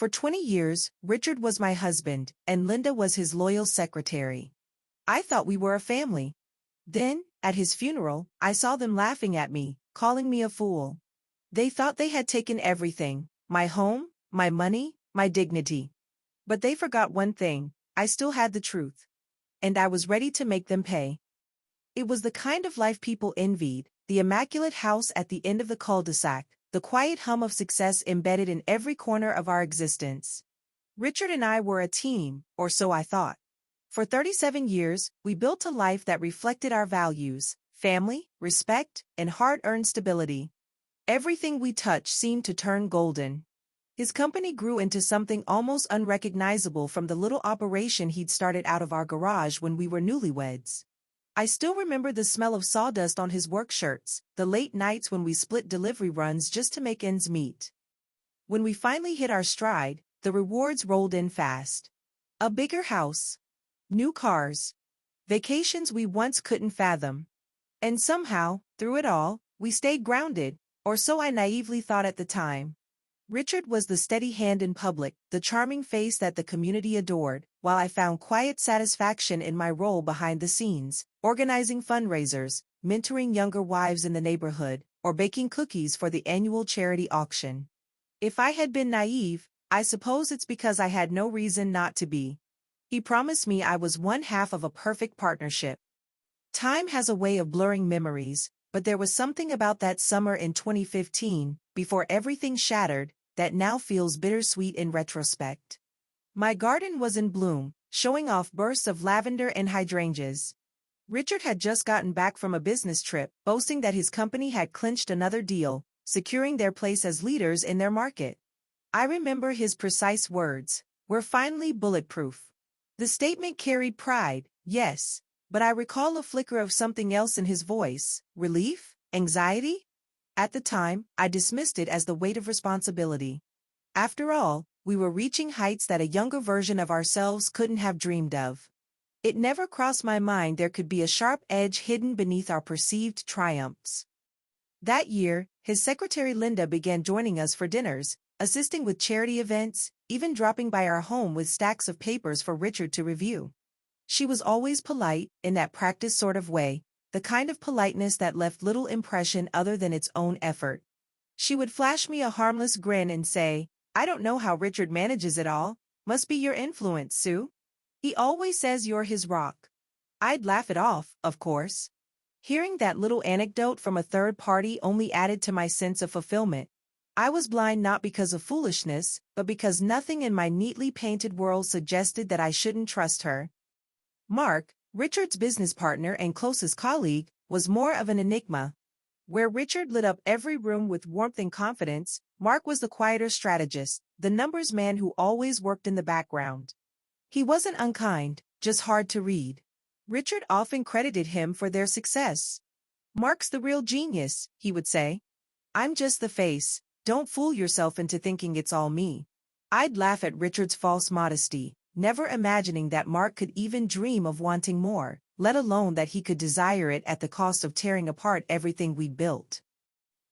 For 20 years, Richard was my husband, and Linda was his loyal secretary. I thought we were a family. Then, at his funeral, I saw them laughing at me, calling me a fool. They thought they had taken everything: my home, my money, my dignity. But they forgot one thing: I still had the truth. And I was ready to make them pay. It was the kind of life people envied: the immaculate house at the end of the cul-de-sac, the quiet hum of success embedded in every corner of our existence. Richard and I were a team, or so I thought. For 37 years, we built a life that reflected our values: family, respect, and hard-earned stability. Everything we touched seemed to turn golden. His company grew into something almost unrecognizable from the little operation he'd started out of our garage when we were newlyweds. I still remember the smell of sawdust on his work shirts, the late nights when we split delivery runs just to make ends meet. When we finally hit our stride, the rewards rolled in fast. A bigger house, new cars, vacations we once couldn't fathom. And somehow, through it all, we stayed grounded, or so I naively thought at the time. Richard was the steady hand in public, the charming face that the community adored, while I found quiet satisfaction in my role behind the scenes, organizing fundraisers, mentoring younger wives in the neighborhood, or baking cookies for the annual charity auction. If I had been naive, I suppose it's because I had no reason not to be. He promised me I was one half of a perfect partnership. Time has a way of blurring memories, but there was something about that summer in 2015, before everything shattered, that now feels bittersweet in retrospect. My garden was in bloom, showing off bursts of lavender and hydrangeas. Richard had just gotten back from a business trip, boasting that his company had clinched another deal, securing their place as leaders in their market. I remember his precise words: "We're finally bulletproof." The statement carried pride, yes, but I recall a flicker of something else in his voice: relief, anxiety. At the time, I dismissed it as the weight of responsibility. After all, we were reaching heights that a younger version of ourselves couldn't have dreamed of. It never crossed my mind there could be a sharp edge hidden beneath our perceived triumphs. That year, his secretary Linda began joining us for dinners, assisting with charity events, even dropping by our home with stacks of papers for Richard to review. She was always polite, in that practiced sort of way, the kind of politeness that left little impression other than its own effort. She would flash me a harmless grin and say, "I don't know how Richard manages it all. Must be your influence, Sue. He always says you're his rock." I'd laugh it off, of course. Hearing that little anecdote from a third party only added to my sense of fulfillment. I was blind not because of foolishness, but because nothing in my neatly painted world suggested that I shouldn't trust her. Mark, Richard's business partner and closest colleague, was more of an enigma. Where Richard lit up every room with warmth and confidence, Mark was the quieter strategist, the numbers man who always worked in the background. He wasn't unkind, just hard to read. Richard often credited him for their success. "Mark's the real genius," he would say. "I'm just the face. Don't fool yourself into thinking it's all me." I'd laugh at Richard's false modesty, never imagining that Mark could even dream of wanting more, let alone that he could desire it at the cost of tearing apart everything we'd built.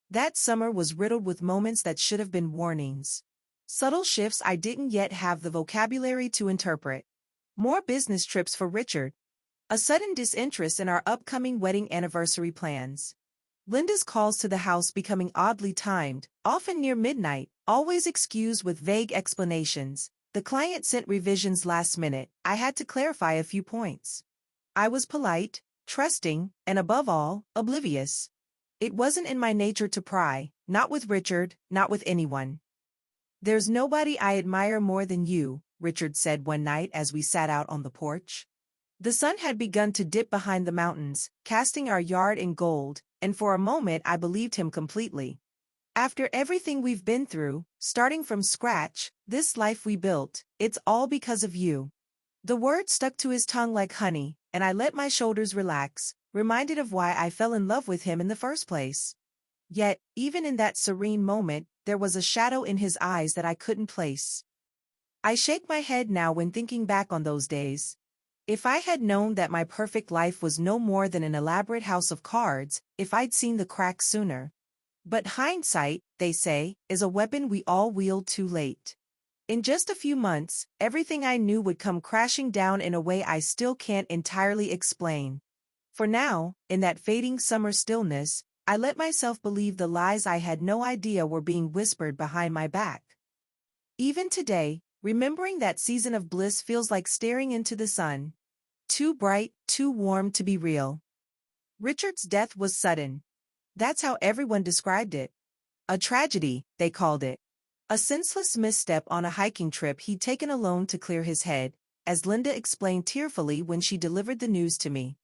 That summer was riddled with moments that should have been warnings. Subtle shifts I didn't yet have the vocabulary to interpret. More business trips for Richard. A sudden disinterest in our upcoming wedding anniversary plans. Linda's calls to the house becoming oddly timed, often near midnight, always excused with vague explanations. The client sent revisions last minute. I had to clarify a few points. I was polite, trusting, and above all, oblivious. It wasn't in my nature to pry, not with Richard, not with anyone. "There's nobody I admire more than you," Richard said one night as we sat out on the porch. The sun had begun to dip behind the mountains, casting our yard in gold, and for a moment I believed him completely. "After everything we've been through, starting from scratch, this life we built, it's all because of you." The word stuck to his tongue like honey, and I let my shoulders relax, reminded of why I fell in love with him in the first place. Yet, even in that serene moment, there was a shadow in his eyes that I couldn't place. I shake my head now when thinking back on those days. If I had known that my perfect life was no more than an elaborate house of cards, if I'd seen the cracks sooner. But hindsight, they say, is a weapon we all wield too late. In just a few months, everything I knew would come crashing down in a way I still can't entirely explain. For now, in that fading summer stillness, I let myself believe the lies I had no idea were being whispered behind my back. Even today, remembering that season of bliss feels like staring into the sun. Too bright, too warm to be real. Richard's death was sudden. That's how everyone described it. A tragedy, they called it. A senseless misstep on a hiking trip he'd taken alone to clear his head, as Linda explained tearfully when she delivered the news to me.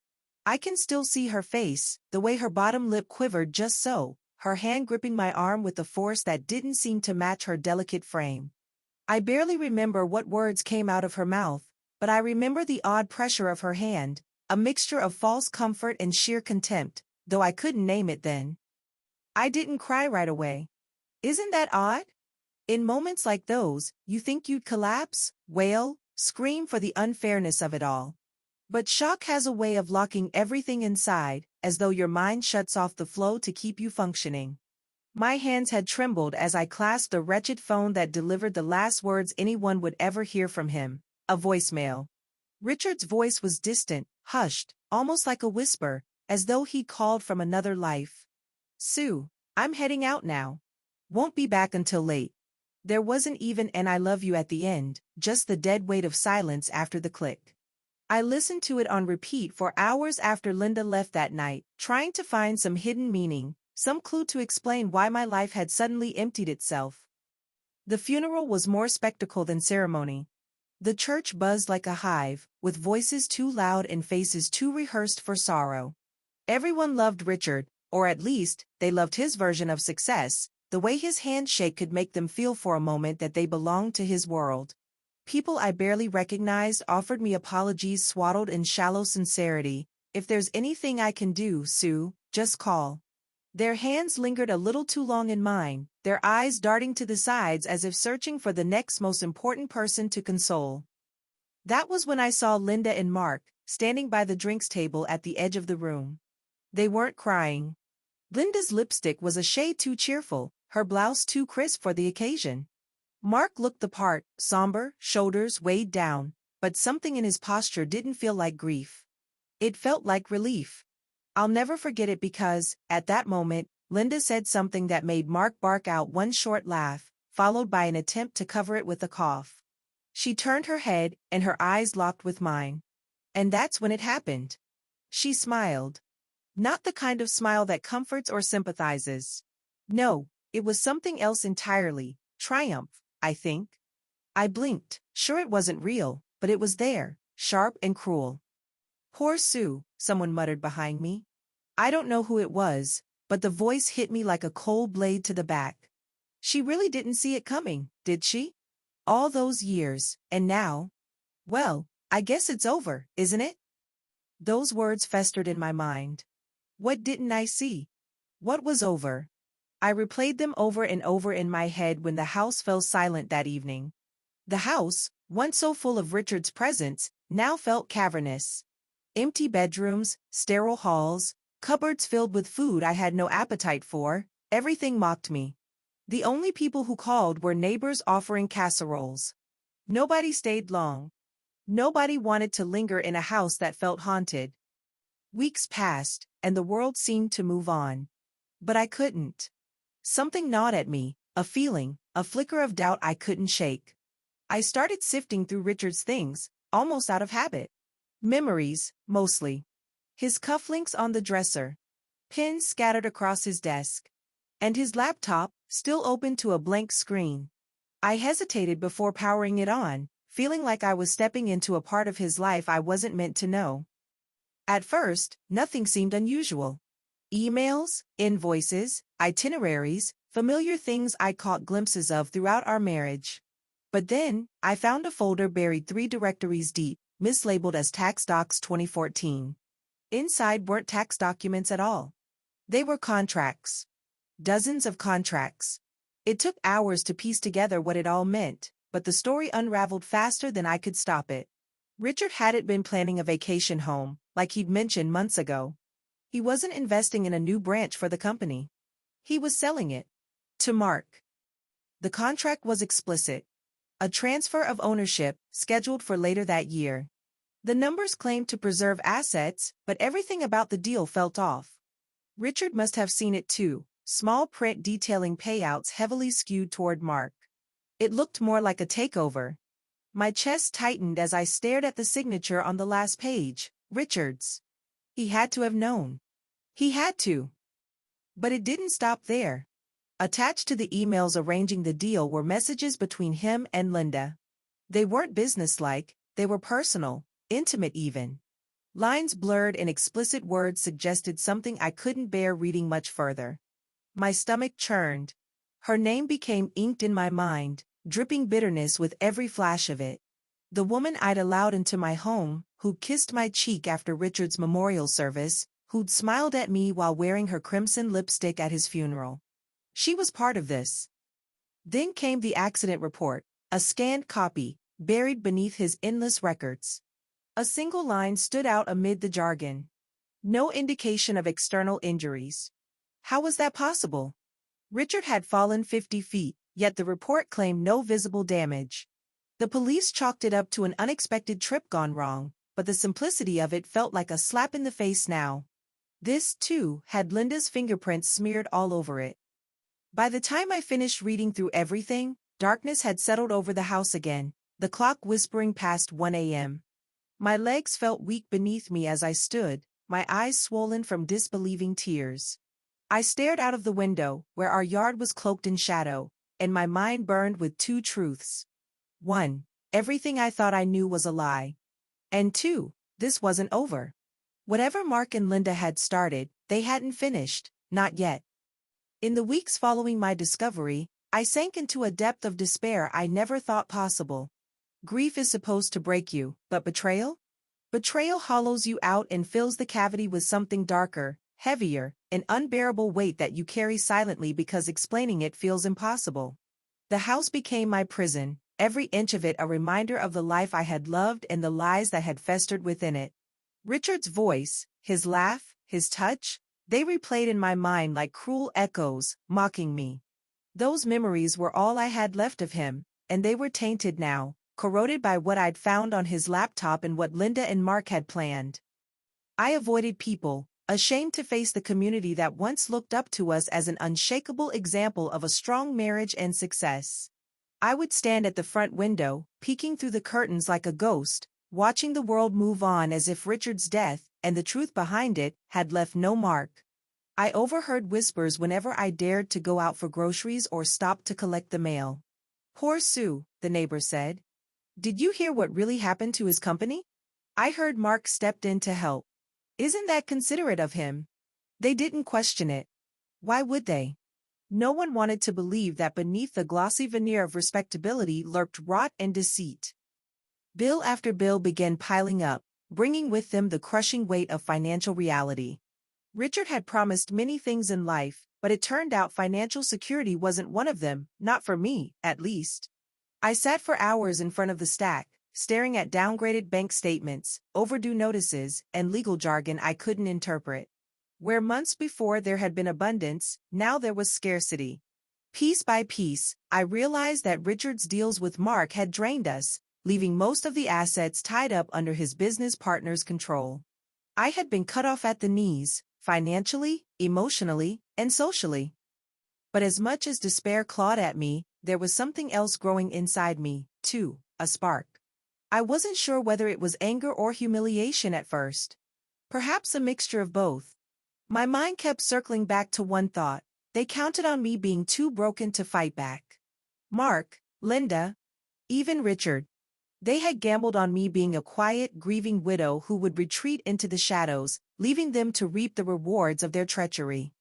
I can still see her face, the way her bottom lip quivered just so, her hand gripping my arm with a force that didn't seem to match her delicate frame. I barely remember what words came out of her mouth, but I remember the odd pressure of her hand, a mixture of false comfort and sheer contempt, though I couldn't name it then. I didn't cry right away. Isn't that odd? In moments like those, you think you'd collapse, wail, scream for the unfairness of it all. But shock has a way of locking everything inside, as though your mind shuts off the flow to keep you functioning. My hands had trembled as I clasped the wretched phone that delivered the last words anyone would ever hear from him, a voicemail. Richard's voice was distant, hushed, almost like a whisper, as though he called from another life. "Sue, I'm heading out now. Won't be back until late." There wasn't even an "I love you" at the end, just the dead weight of silence after the click. I listened to it on repeat for hours after Linda left that night, trying to find some hidden meaning, some clue to explain why my life had suddenly emptied itself. The funeral was more spectacle than ceremony. The church buzzed like a hive, with voices too loud and faces too rehearsed for sorrow. Everyone loved Richard, or at least, they loved his version of success. The way his handshake could make them feel for a moment that they belonged to his world. People I barely recognized offered me apologies swaddled in shallow sincerity. "If there's anything I can do, Sue, just call." Their hands lingered a little too long in mine, their eyes darting to the sides as if searching for the next most important person to console. That was when I saw Linda and Mark, standing by the drinks table at the edge of the room. They weren't crying. Linda's lipstick was a shade too cheerful, her blouse too crisp for the occasion. Mark looked the part, somber, shoulders weighed down, but something in his posture didn't feel like grief. It felt like relief. I'll never forget it because, at that moment, Linda said something that made Mark bark out one short laugh, followed by an attempt to cover it with a cough. She turned her head, and her eyes locked with mine. And that's when it happened. She smiled. Not the kind of smile that comforts or sympathizes. No, it was something else entirely, triumph, I think. I blinked, sure it wasn't real, but it was there, sharp and cruel. "Poor Sue," someone muttered behind me. I don't know who it was, but the voice hit me like a cold blade to the back. She really didn't see it coming, did she? All those years, and now? Well, I guess it's over, isn't it? Those words festered in my mind. What didn't I see? What was over? I replayed them over and over in my head when the house fell silent that evening. The house, once so full of Richard's presence, now felt cavernous. Empty bedrooms, sterile halls, cupboards filled with food I had no appetite for, everything mocked me. The only people who called were neighbors offering casseroles. Nobody stayed long. Nobody wanted to linger in a house that felt haunted. Weeks passed, and the world seemed to move on. But I couldn't. Something gnawed at me, a feeling, a flicker of doubt I couldn't shake. I started sifting through Richard's things, almost out of habit. Memories, mostly. His cufflinks on the dresser. Pens scattered across his desk. And his laptop, still open to a blank screen. I hesitated before powering it on, feeling like I was stepping into a part of his life I wasn't meant to know. At first, nothing seemed unusual. Emails, invoices, itineraries, familiar things I caught glimpses of throughout our marriage. But then, I found a folder buried 3 directories deep, mislabeled as Tax Docs 2014. Inside weren't tax documents at all. They were contracts. Dozens of contracts. It took hours to piece together what it all meant, but the story unraveled faster than I could stop it. Richard hadn't been planning a vacation home, like he'd mentioned months ago. He wasn't investing in a new branch for the company. He was selling it. To Mark. The contract was explicit. A transfer of ownership, scheduled for later that year. The numbers claimed to preserve assets, but everything about the deal felt off. Richard must have seen it too, small print detailing payouts heavily skewed toward Mark. It looked more like a takeover. My chest tightened as I stared at the signature on the last page, Richard's. He had to have known. He had to. But it didn't stop there. Attached to the emails arranging the deal were messages between him and Linda. They weren't businesslike, they were personal, intimate even. Lines blurred and explicit words suggested something I couldn't bear reading much further. My stomach churned. Her name became inked in my mind, dripping bitterness with every flash of it. The woman I'd allowed into my home, who'd kissed my cheek after Richard's memorial service, who'd smiled at me while wearing her crimson lipstick at his funeral. She was part of this. Then came the accident report, a scanned copy, buried beneath his endless records. A single line stood out amid the jargon. No indication of external injuries. How was that possible? Richard had fallen 50 feet, yet the report claimed no visible damage. The police chalked it up to an unexpected trip gone wrong, but the simplicity of it felt like a slap in the face now. This, too, had Linda's fingerprints smeared all over it. By the time I finished reading through everything, darkness had settled over the house again, the clock whispering past 1 a.m. My legs felt weak beneath me as I stood, my eyes swollen from disbelieving tears. I stared out of the window, where our yard was cloaked in shadow, and my mind burned with two truths. 1. Everything I thought I knew was a lie. And 2. This wasn't over. Whatever Mark and Linda had started, they hadn't finished, not yet. In the weeks following my discovery, I sank into a depth of despair I never thought possible. Grief is supposed to break you, but betrayal? Betrayal hollows you out and fills the cavity with something darker, heavier, an unbearable weight that you carry silently because explaining it feels impossible. The house became my prison, every inch of it a reminder of the life I had loved and the lies that had festered within it. Richard's voice, his laugh, his touch, they replayed in my mind like cruel echoes, mocking me. Those memories were all I had left of him, and they were tainted now, corroded by what I'd found on his laptop and what Linda and Mark had planned. I avoided people, ashamed to face the community that once looked up to us as an unshakable example of a strong marriage and success. I would stand at the front window, peeking through the curtains like a ghost, watching the world move on as if Richard's death, and the truth behind it, had left no mark. I overheard whispers whenever I dared to go out for groceries or stop to collect the mail. "Poor Sue," the neighbor said. "Did you hear what really happened to his company?" I heard Mark stepped in to help. "Isn't that considerate of him?" They didn't question it. Why would they? No one wanted to believe that beneath the glossy veneer of respectability lurked rot and deceit. Bill after bill began piling up, bringing with them the crushing weight of financial reality. Richard had promised many things in life, but it turned out financial security wasn't one of them, not for me, at least. I sat for hours in front of the stack, staring at downgraded bank statements, overdue notices, and legal jargon I couldn't interpret. Where months before there had been abundance, now there was scarcity. Piece by piece, I realized that Richard's deals with Mark had drained us, leaving most of the assets tied up under his business partner's control. I had been cut off at the knees, financially, emotionally, and socially. But as much as despair clawed at me, there was something else growing inside me, too, a spark. I wasn't sure whether it was anger or humiliation at first. Perhaps a mixture of both. My mind kept circling back to one thought: they counted on me being too broken to fight back. Mark, Linda, even Richard. They had gambled on me being a quiet, grieving widow who would retreat into the shadows, leaving them to reap the rewards of their treachery.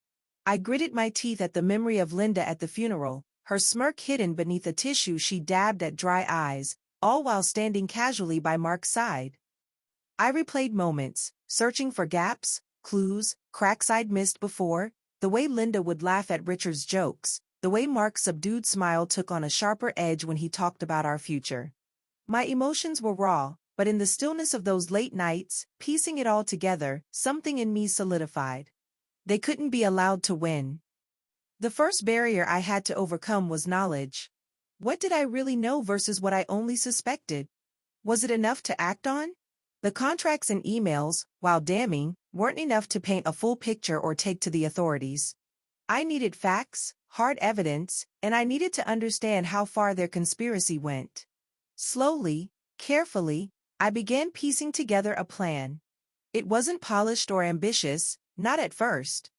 I gritted my teeth at the memory of Linda at the funeral, her smirk hidden beneath a tissue she dabbed at dry eyes, all while standing casually by Mark's side. I replayed moments, searching for gaps, clues, cracks I'd missed before, the way Linda would laugh at Richard's jokes, the way Mark's subdued smile took on a sharper edge when he talked about our future. My emotions were raw, but in the stillness of those late nights, piecing it all together, something in me solidified. They couldn't be allowed to win. The first barrier I had to overcome was knowledge. What did I really know versus what I only suspected? Was it enough to act on? The contracts and emails, while damning, weren't enough to paint a full picture or take to the authorities. I needed facts, hard evidence, and I needed to understand how far their conspiracy went. Slowly, carefully, I began piecing together a plan. It wasn't polished or ambitious, not at first.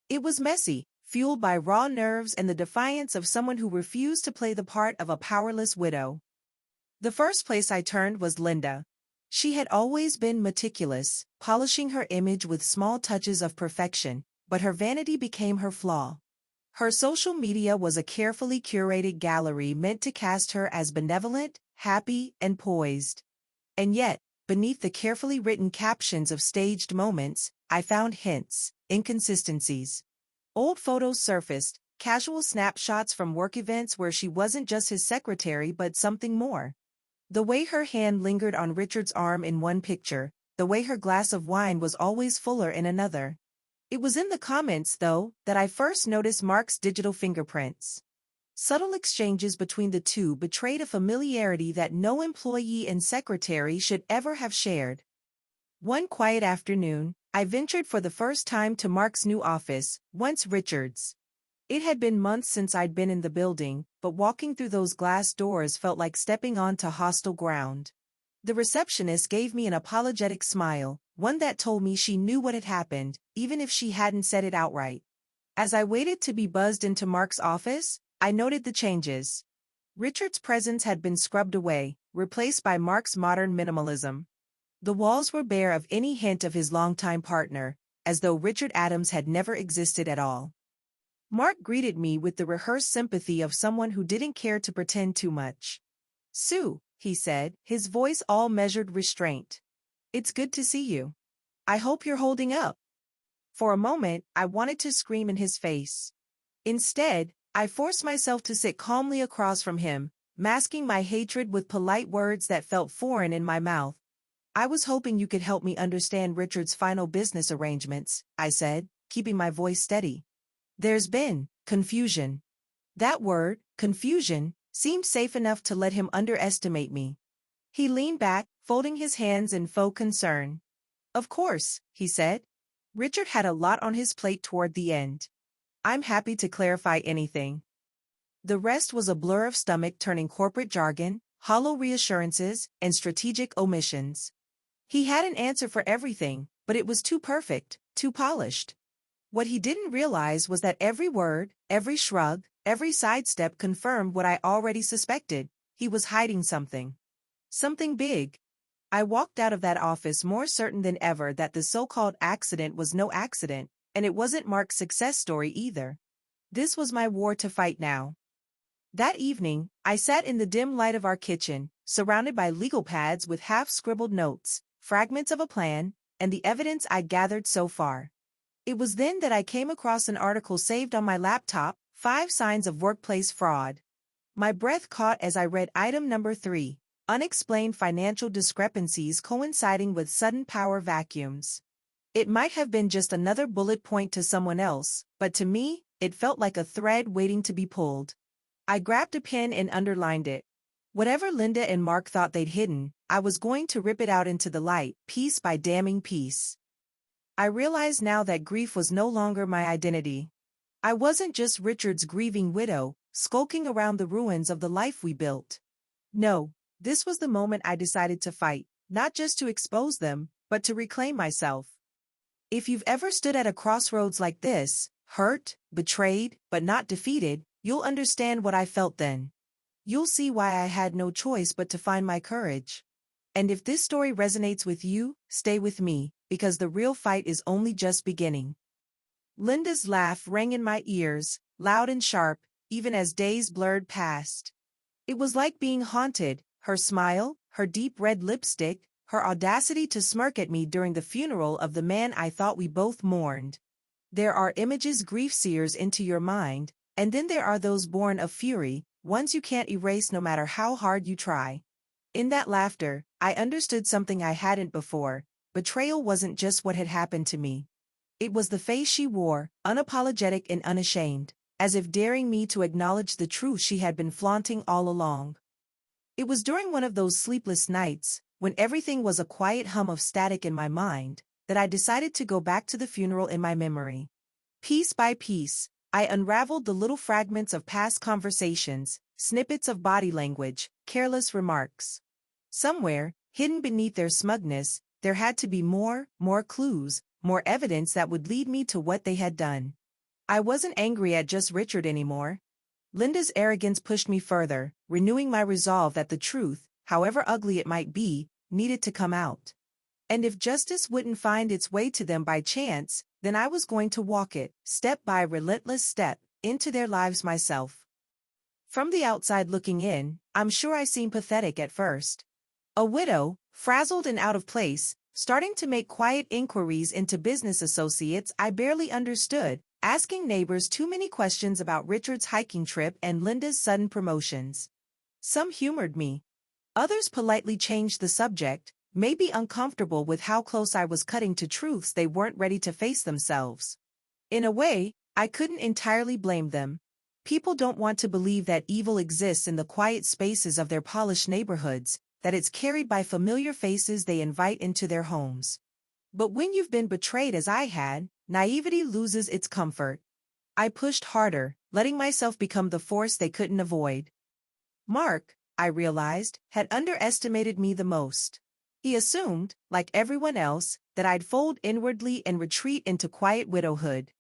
It was messy, fueled by raw nerves and the defiance of someone who refused to play the part of a powerless widow. The first place I turned was Linda. She had always been meticulous, polishing her image with small touches of perfection, but her vanity became her flaw. Her social media was a carefully curated gallery meant to cast her as benevolent, happy, and poised. And yet, beneath the carefully written captions of staged moments, I found hints, inconsistencies. Old photos surfaced, casual snapshots from work events where she wasn't just his secretary but something more. The way her hand lingered on Richard's arm in one picture, the way her glass of wine was always fuller in another. It was in the comments, though, that I first noticed Mark's digital fingerprints. Subtle exchanges between the two betrayed a familiarity that no employee and secretary should ever have shared. One quiet afternoon, I ventured for the first time to Mark's new office, once Richard's. It had been months since I'd been in the building, but walking through those glass doors felt like stepping onto hostile ground. The receptionist gave me an apologetic smile, one that told me she knew what had happened, even if she hadn't said it outright. As I waited to be buzzed into Mark's office, I noted the changes. Richard's presence had been scrubbed away, replaced by Mark's modern minimalism. The walls were bare of any hint of his longtime partner, as though Richard Adams had never existed at all. Mark greeted me with the rehearsed sympathy of someone who didn't care to pretend too much. "Sue," he said, his voice all measured restraint. "It's good to see you. I hope you're holding up." For a moment, I wanted to scream in his face. Instead, I forced myself to sit calmly across from him, masking my hatred with polite words that felt foreign in my mouth. "I was hoping you could help me understand Richard's final business arrangements," I said, keeping my voice steady. "There's been confusion." That word, confusion, seemed safe enough to let him underestimate me. He leaned back, folding his hands in faux concern. "Of course," he said. Richard had a lot on his plate toward the end. "I'm happy to clarify anything." The rest was a blur of stomach-turning corporate jargon, hollow reassurances, and strategic omissions. He had an answer for everything, but it was too perfect, too polished. What he didn't realize was that every word, every shrug, every sidestep confirmed what I already suspected. He was hiding something. Something big. I walked out of that office more certain than ever that the so-called accident was no accident, and it wasn't Mark's success story either. This was my war to fight now. That evening, I sat in the dim light of our kitchen, surrounded by legal pads with half-scribbled notes, fragments of a plan, and the evidence I'd gathered so far. It was then that I came across an article saved on my laptop, 5 Signs of Workplace Fraud. My breath caught as I read item number 3, unexplained financial discrepancies coinciding with sudden power vacuums. It might have been just another bullet point to someone else, but to me, it felt like a thread waiting to be pulled. I grabbed a pen and underlined it. Whatever Linda and Mark thought they'd hidden, I was going to rip it out into the light, piece by damning piece. I realized now that grief was no longer my identity. I wasn't just Richard's grieving widow, skulking around the ruins of the life we built. No, this was the moment I decided to fight, not just to expose them, but to reclaim myself. If you've ever stood at a crossroads like this, hurt, betrayed, but not defeated, you'll understand what I felt then. You'll see why I had no choice but to find my courage. And if this story resonates with you, stay with me, because the real fight is only just beginning. Linda's laugh rang in my ears, loud and sharp, even as days blurred past. It was like being haunted, her smile, her deep red lipstick, her audacity to smirk at me during the funeral of the man I thought we both mourned. There are images grief sears into your mind, and then there are those born of fury, ones you can't erase no matter how hard you try. In that laughter, I understood something I hadn't before. Betrayal wasn't just what had happened to me. It was the face she wore, unapologetic and unashamed. as if daring me to acknowledge the truth she had been flaunting all along. It was during one of those sleepless nights, when everything was a quiet hum of static in my mind, that I decided to go back to the funeral in my memory. Piece by piece, I unraveled the little fragments of past conversations, snippets of body language, careless remarks. Somewhere, hidden beneath their smugness, there had to be more clues, more evidence that would lead me to what they had done. I wasn't angry at just Richard anymore. Linda's arrogance pushed me further, renewing my resolve that the truth, however ugly it might be, needed to come out. And if justice wouldn't find its way to them by chance, then I was going to walk it, step by relentless step, into their lives myself. From the outside looking in, I'm sure I seemed pathetic at first. A widow, frazzled and out of place, starting to make quiet inquiries into business associates I barely understood, asking neighbors too many questions about Richard's hiking trip and Linda's sudden promotions. Some humored me. Others politely changed the subject, maybe uncomfortable with how close I was cutting to truths they weren't ready to face themselves. In a way, I couldn't entirely blame them. People don't want to believe that evil exists in the quiet spaces of their polished neighborhoods, that it's carried by familiar faces they invite into their homes. But when you've been betrayed as I had, naivety loses its comfort. I pushed harder, letting myself become the force they couldn't avoid. Mark, I realized, had underestimated me the most. He assumed, like everyone else, that I'd fold inwardly and retreat into quiet widowhood.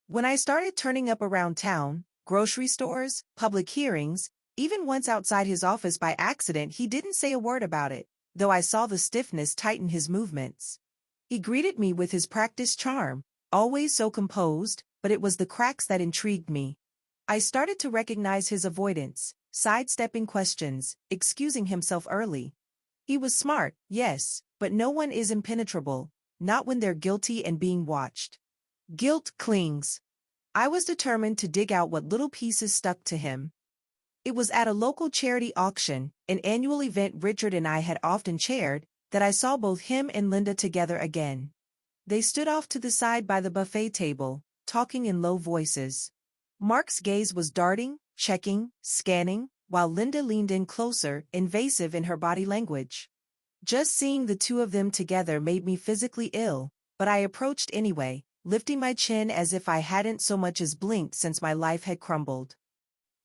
When I started turning up around town, grocery stores, public hearings, even once outside his office by accident, he didn't say a word about it, though I saw the stiffness tighten his movements. He greeted me with his practiced charm, always so composed, but it was the cracks that intrigued me. I started to recognize his avoidance, sidestepping questions, excusing himself early. He was smart, yes, but no one is impenetrable, not when they're guilty and being watched. Guilt clings. I was determined to dig out what little pieces stuck to him. It was at a local charity auction, an annual event Richard and I had often chaired, that I saw both him and Linda together again. They stood off to the side by the buffet table, talking in low voices. Mark's gaze was darting, checking, scanning, while Linda leaned in closer, invasive in her body language. Just seeing the two of them together made me physically ill, but I approached anyway, lifting my chin as if I hadn't so much as blinked since my life had crumbled.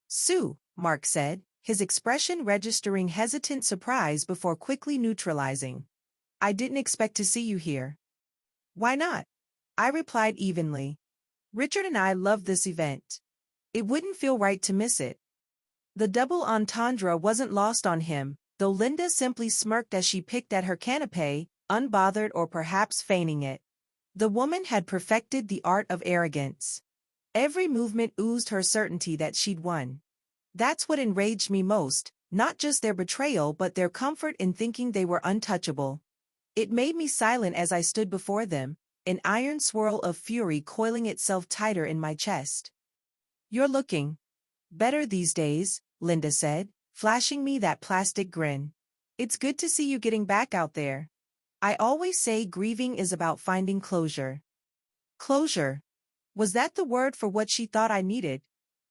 "Sue," Mark said, his expression registering hesitant surprise before quickly neutralizing. "I didn't expect to see you here." "Why not?" I replied evenly. "Richard and I love this event. It wouldn't feel right to miss it." The double entendre wasn't lost on him, though Linda simply smirked as she picked at her canapé, unbothered or perhaps feigning it. The woman had perfected the art of arrogance. Every movement oozed her certainty that she'd won. That's what enraged me most, not just their betrayal but their comfort in thinking they were untouchable. It made me silent as I stood before them, an iron swirl of fury coiling itself tighter in my chest. "You're looking better these days," Linda said, flashing me that plastic grin. "It's good to see you getting back out there. I always say grieving is about finding closure." Closure. Was that the word for what she thought I needed?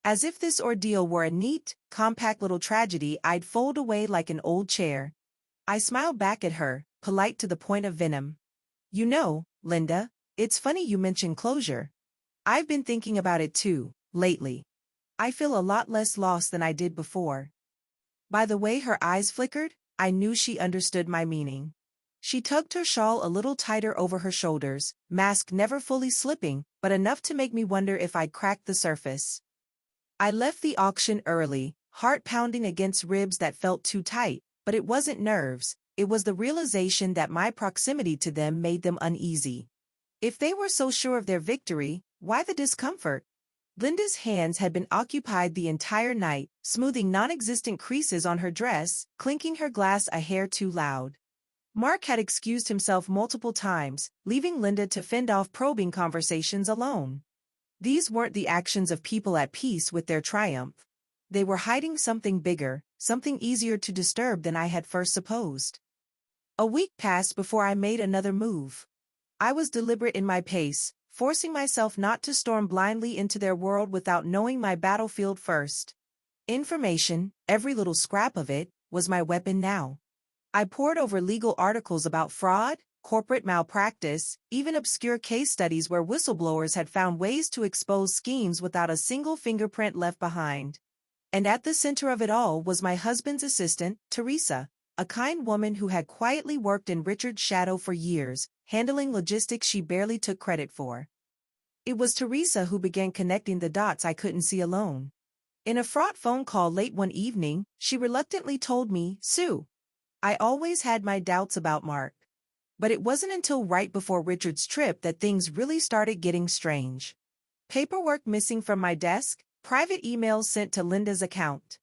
As if this ordeal were a neat, compact little tragedy I'd fold away like an old chair. I smiled back at her, polite to the point of venom. "You know, Linda, it's funny you mention closure. I've been thinking about it too, lately. I feel a lot less lost than I did before." By the way her eyes flickered, I knew she understood my meaning. She tugged her shawl a little tighter over her shoulders, mask never fully slipping, but enough to make me wonder if I'd cracked the surface. I left the auction early, heart pounding against ribs that felt too tight, but it wasn't nerves, it was the realization that my proximity to them made them uneasy. If they were so sure of their victory, why the discomfort? Linda's hands had been occupied the entire night, smoothing non-existent creases on her dress, clinking her glass a hair too loud. Mark had excused himself multiple times, leaving Linda to fend off probing conversations alone. These weren't the actions of people at peace with their triumph. They were hiding something bigger, something easier to disturb than I had first supposed. A week passed before I made another move. I was deliberate in my pace, forcing myself not to storm blindly into their world without knowing my battlefield first. Information, every little scrap of it, was my weapon now. I pored over legal articles about fraud, corporate malpractice, even obscure case studies where whistleblowers had found ways to expose schemes without a single fingerprint left behind. And at the center of it all was my husband's assistant, Teresa, a kind woman who had quietly worked in Richard's shadow for years, handling logistics she barely took credit for. It was Teresa who began connecting the dots I couldn't see alone. In a fraught phone call late one evening, she reluctantly told me, "Sue, I always had my doubts about Mark. But it wasn't until right before Richard's trip that things really started getting strange. Paperwork missing from my desk, private emails sent to Linda's account.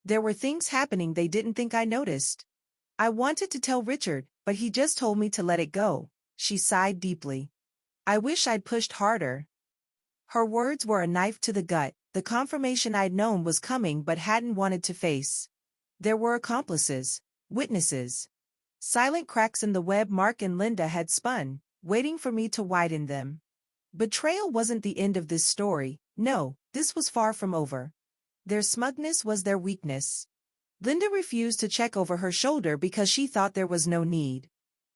There were things happening they didn't think I noticed. I wanted to tell Richard, but he just told me to let it go." She sighed deeply. "I wish I'd pushed harder." Her words were a knife to the gut, the confirmation I'd known was coming but hadn't wanted to face. There were accomplices, witnesses. Silent cracks in the web Mark and Linda had spun, waiting for me to widen them. Betrayal wasn't the end of this story. No, this was far from over. Their smugness was their weakness. Linda refused to check over her shoulder because she thought there was no need.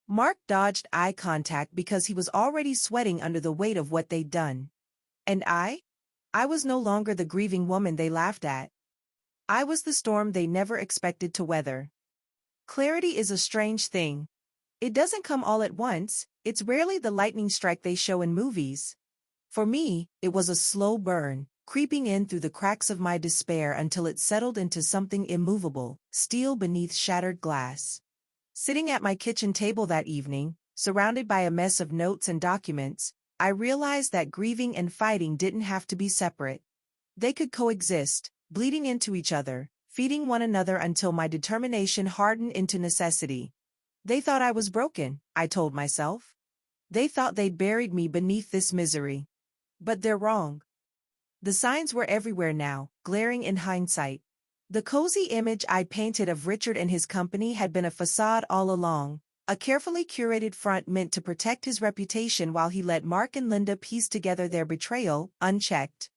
Mark dodged eye contact because he was already sweating under the weight of what they'd done. And I was no longer the grieving woman they laughed at. I was the storm they never expected to weather. Clarity is a strange thing. It doesn't come all at once, it's rarely the lightning strike they show in movies. For me, it was a slow burn, creeping in through the cracks of my despair until it settled into something immovable, steel beneath shattered glass. Sitting at my kitchen table that evening, surrounded by a mess of notes and documents, I realized that grieving and fighting didn't have to be separate. They could coexist, bleeding into each other, feeding one another until my determination hardened into necessity. They thought I was broken, I told myself. They thought they'd buried me beneath this misery. But they're wrong. The signs were everywhere now, glaring in hindsight. The cozy image I'd painted of Richard and his company had been a facade all along, a carefully curated front meant to protect his reputation while he let Mark and Linda piece together their betrayal, unchecked.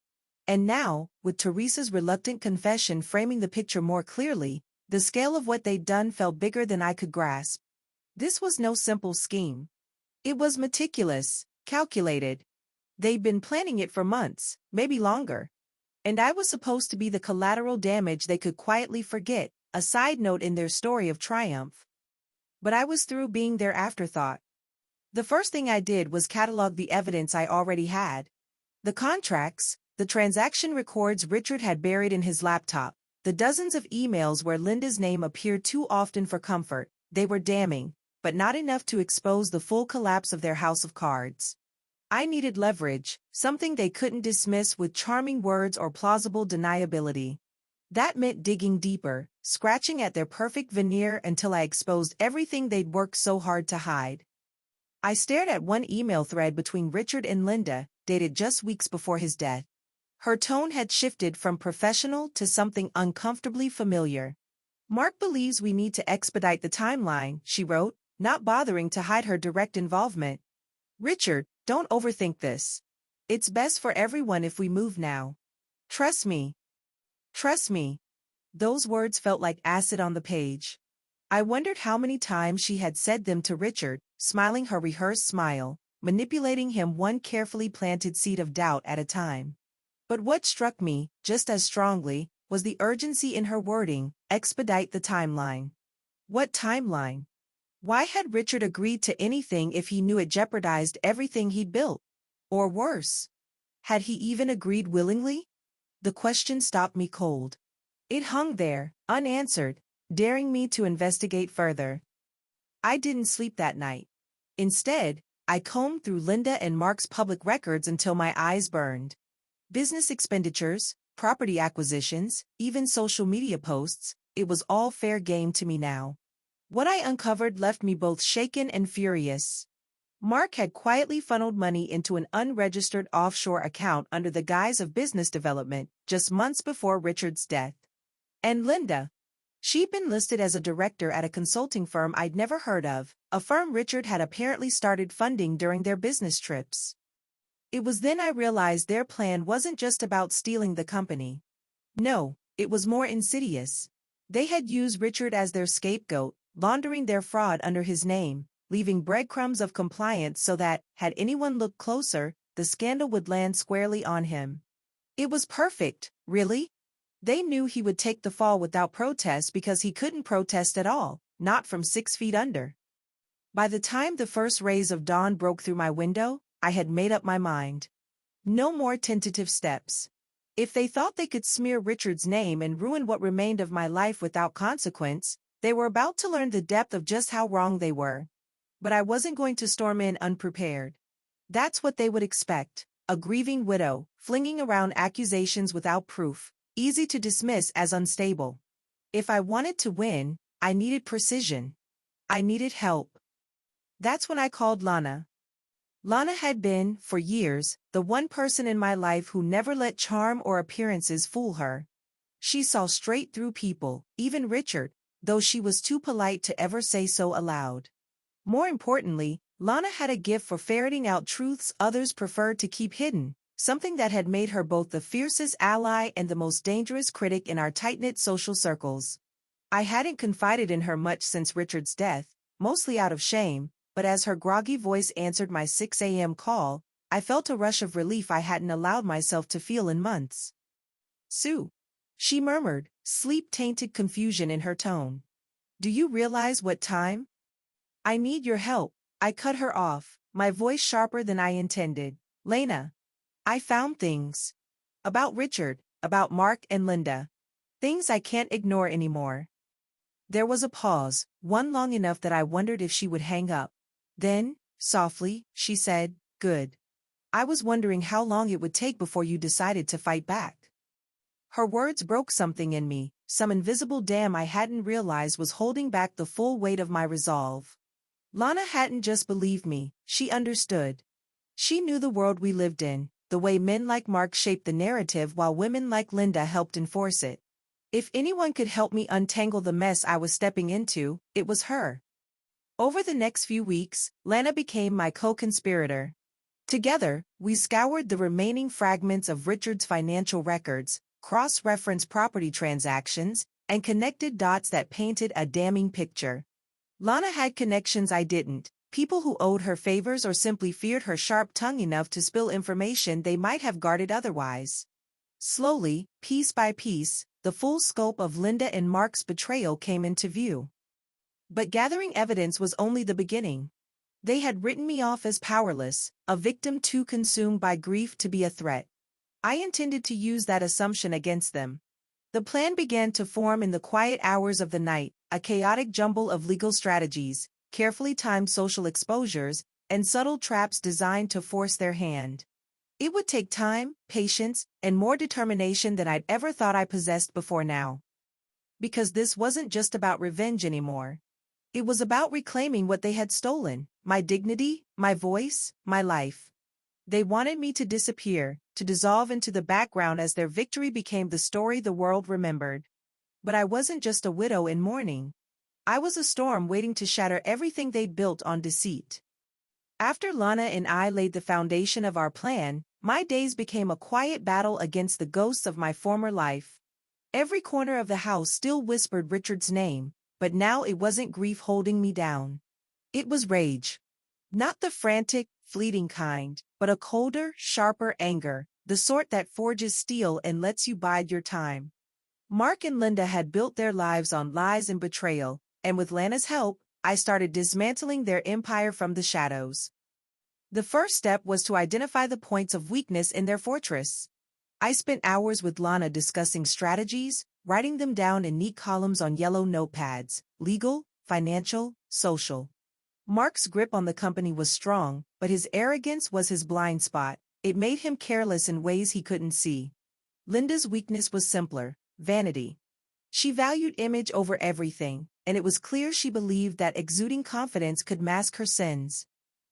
And now, with Teresa's reluctant confession framing the picture more clearly, the scale of what they'd done felt bigger than I could grasp. This was no simple scheme. It was meticulous, calculated. They'd been planning it for months, maybe longer. And I was supposed to be the collateral damage they could quietly forget, a side note in their story of triumph. But I was through being their afterthought. The first thing I did was catalog the evidence I already had. The contracts, the transaction records Richard had buried in his laptop, the dozens of emails where Linda's name appeared too often for comfort. They were damning, but not enough to expose the full collapse of their house of cards. I needed leverage, something they couldn't dismiss with charming words or plausible deniability. That meant digging deeper, scratching at their perfect veneer until I exposed everything they'd worked so hard to hide. I stared at one email thread between Richard and Linda, dated just weeks before his death. Her tone had shifted from professional to something uncomfortably familiar. "Mark believes we need to expedite the timeline," she wrote, not bothering to hide her direct involvement. "Richard, don't overthink this. It's best for everyone if we move now. Trust me. Trust me." Those words felt like acid on the page. I wondered how many times she had said them to Richard, smiling her rehearsed smile, manipulating him one carefully planted seed of doubt at a time. But what struck me, just as strongly, was the urgency in her wording: expedite the timeline. What timeline? Why had Richard agreed to anything if he knew it jeopardized everything he'd built? Or worse, had he even agreed willingly? The question stopped me cold. It hung there, unanswered, daring me to investigate further. I didn't sleep that night. Instead, I combed through Linda and Mark's public records until my eyes burned. Business expenditures, property acquisitions, even social media posts, it was all fair game to me now. What I uncovered left me both shaken and furious. Mark had quietly funneled money into an unregistered offshore account under the guise of business development, just months before Richard's death. And Linda? She'd been listed as a director at a consulting firm I'd never heard of, a firm Richard had apparently started funding during their business trips. It was then I realized their plan wasn't just about stealing the company. No, it was more insidious. They had used Richard as their scapegoat, laundering their fraud under his name, leaving breadcrumbs of compliance so that, had anyone looked closer, the scandal would land squarely on him. It was perfect, really. They knew he would take the fall without protest because he couldn't protest at all, not from 6 feet under. By the time the first rays of dawn broke through my window, I had made up my mind. No more tentative steps. If they thought they could smear Richard's name and ruin what remained of my life without consequence, they were about to learn the depth of just how wrong they were. But I wasn't going to storm in unprepared. That's what they would expect, a grieving widow, flinging around accusations without proof, easy to dismiss as unstable. If I wanted to win, I needed precision. I needed help. That's when I called Lana. Lana had been, for years, the one person in my life who never let charm or appearances fool her. She saw straight through people, even Richard, though she was too polite to ever say so aloud. More importantly, Lana had a gift for ferreting out truths others preferred to keep hidden, something that had made her both the fiercest ally and the most dangerous critic in our tight-knit social circles. I hadn't confided in her much since Richard's death, mostly out of shame, but as her groggy voice answered my 6 a.m. call, I felt a rush of relief I hadn't allowed myself to feel in months. "Sue," she murmured, sleep-tainted confusion in her tone. "Do you realize what time?" "I need your help," I cut her off, my voice sharper than I intended. "Lena, I found things. About Richard, about Mark and Linda. Things I can't ignore anymore." There was a pause, one long enough that I wondered if she would hang up. Then, softly, she said, "Good. I was wondering how long it would take before you decided to fight back." Her words broke something in me, some invisible dam I hadn't realized was holding back the full weight of my resolve. Lana hadn't just believed me, she understood. She knew the world we lived in, the way men like Mark shaped the narrative while women like Linda helped enforce it. If anyone could help me untangle the mess I was stepping into, it was her. Over the next few weeks, Lana became my co-conspirator. Together, we scoured the remaining fragments of Richard's financial records, cross-referenced property transactions, and connected dots that painted a damning picture. Lana had connections I didn't, people who owed her favors or simply feared her sharp tongue enough to spill information they might have guarded otherwise. Slowly, piece by piece, the full scope of Linda and Mark's betrayal came into view. But gathering evidence was only the beginning. They had written me off as powerless, a victim too consumed by grief to be a threat. I intended to use that assumption against them. The plan began to form in the quiet hours of the night, a chaotic jumble of legal strategies, carefully timed social exposures, and subtle traps designed to force their hand. It would take time, patience, and more determination than I'd ever thought I possessed before now. Because this wasn't just about revenge anymore. It was about reclaiming what they had stolen, my dignity, my voice, my life. They wanted me to disappear, to dissolve into the background as their victory became the story the world remembered. But I wasn't just a widow in mourning. I was a storm waiting to shatter everything they'd built on deceit. After Lana and I laid the foundation of our plan, my days became a quiet battle against the ghosts of my former life. Every corner of the house still whispered Richard's name, but now it wasn't grief holding me down. It was rage. Not the frantic, fleeting kind, but a colder, sharper anger, the sort that forges steel and lets you bide your time. Mark and Linda had built their lives on lies and betrayal, and with Lana's help, I started dismantling their empire from the shadows. The first step was to identify the points of weakness in their fortress. I spent hours with Lana discussing strategies, writing them down in neat columns on yellow notepads: legal, financial, social. Mark's grip on the company was strong, but his arrogance was his blind spot. It made him careless in ways he couldn't see. Linda's weakness was simpler: vanity. She valued image over everything, and it was clear she believed that exuding confidence could mask her sins.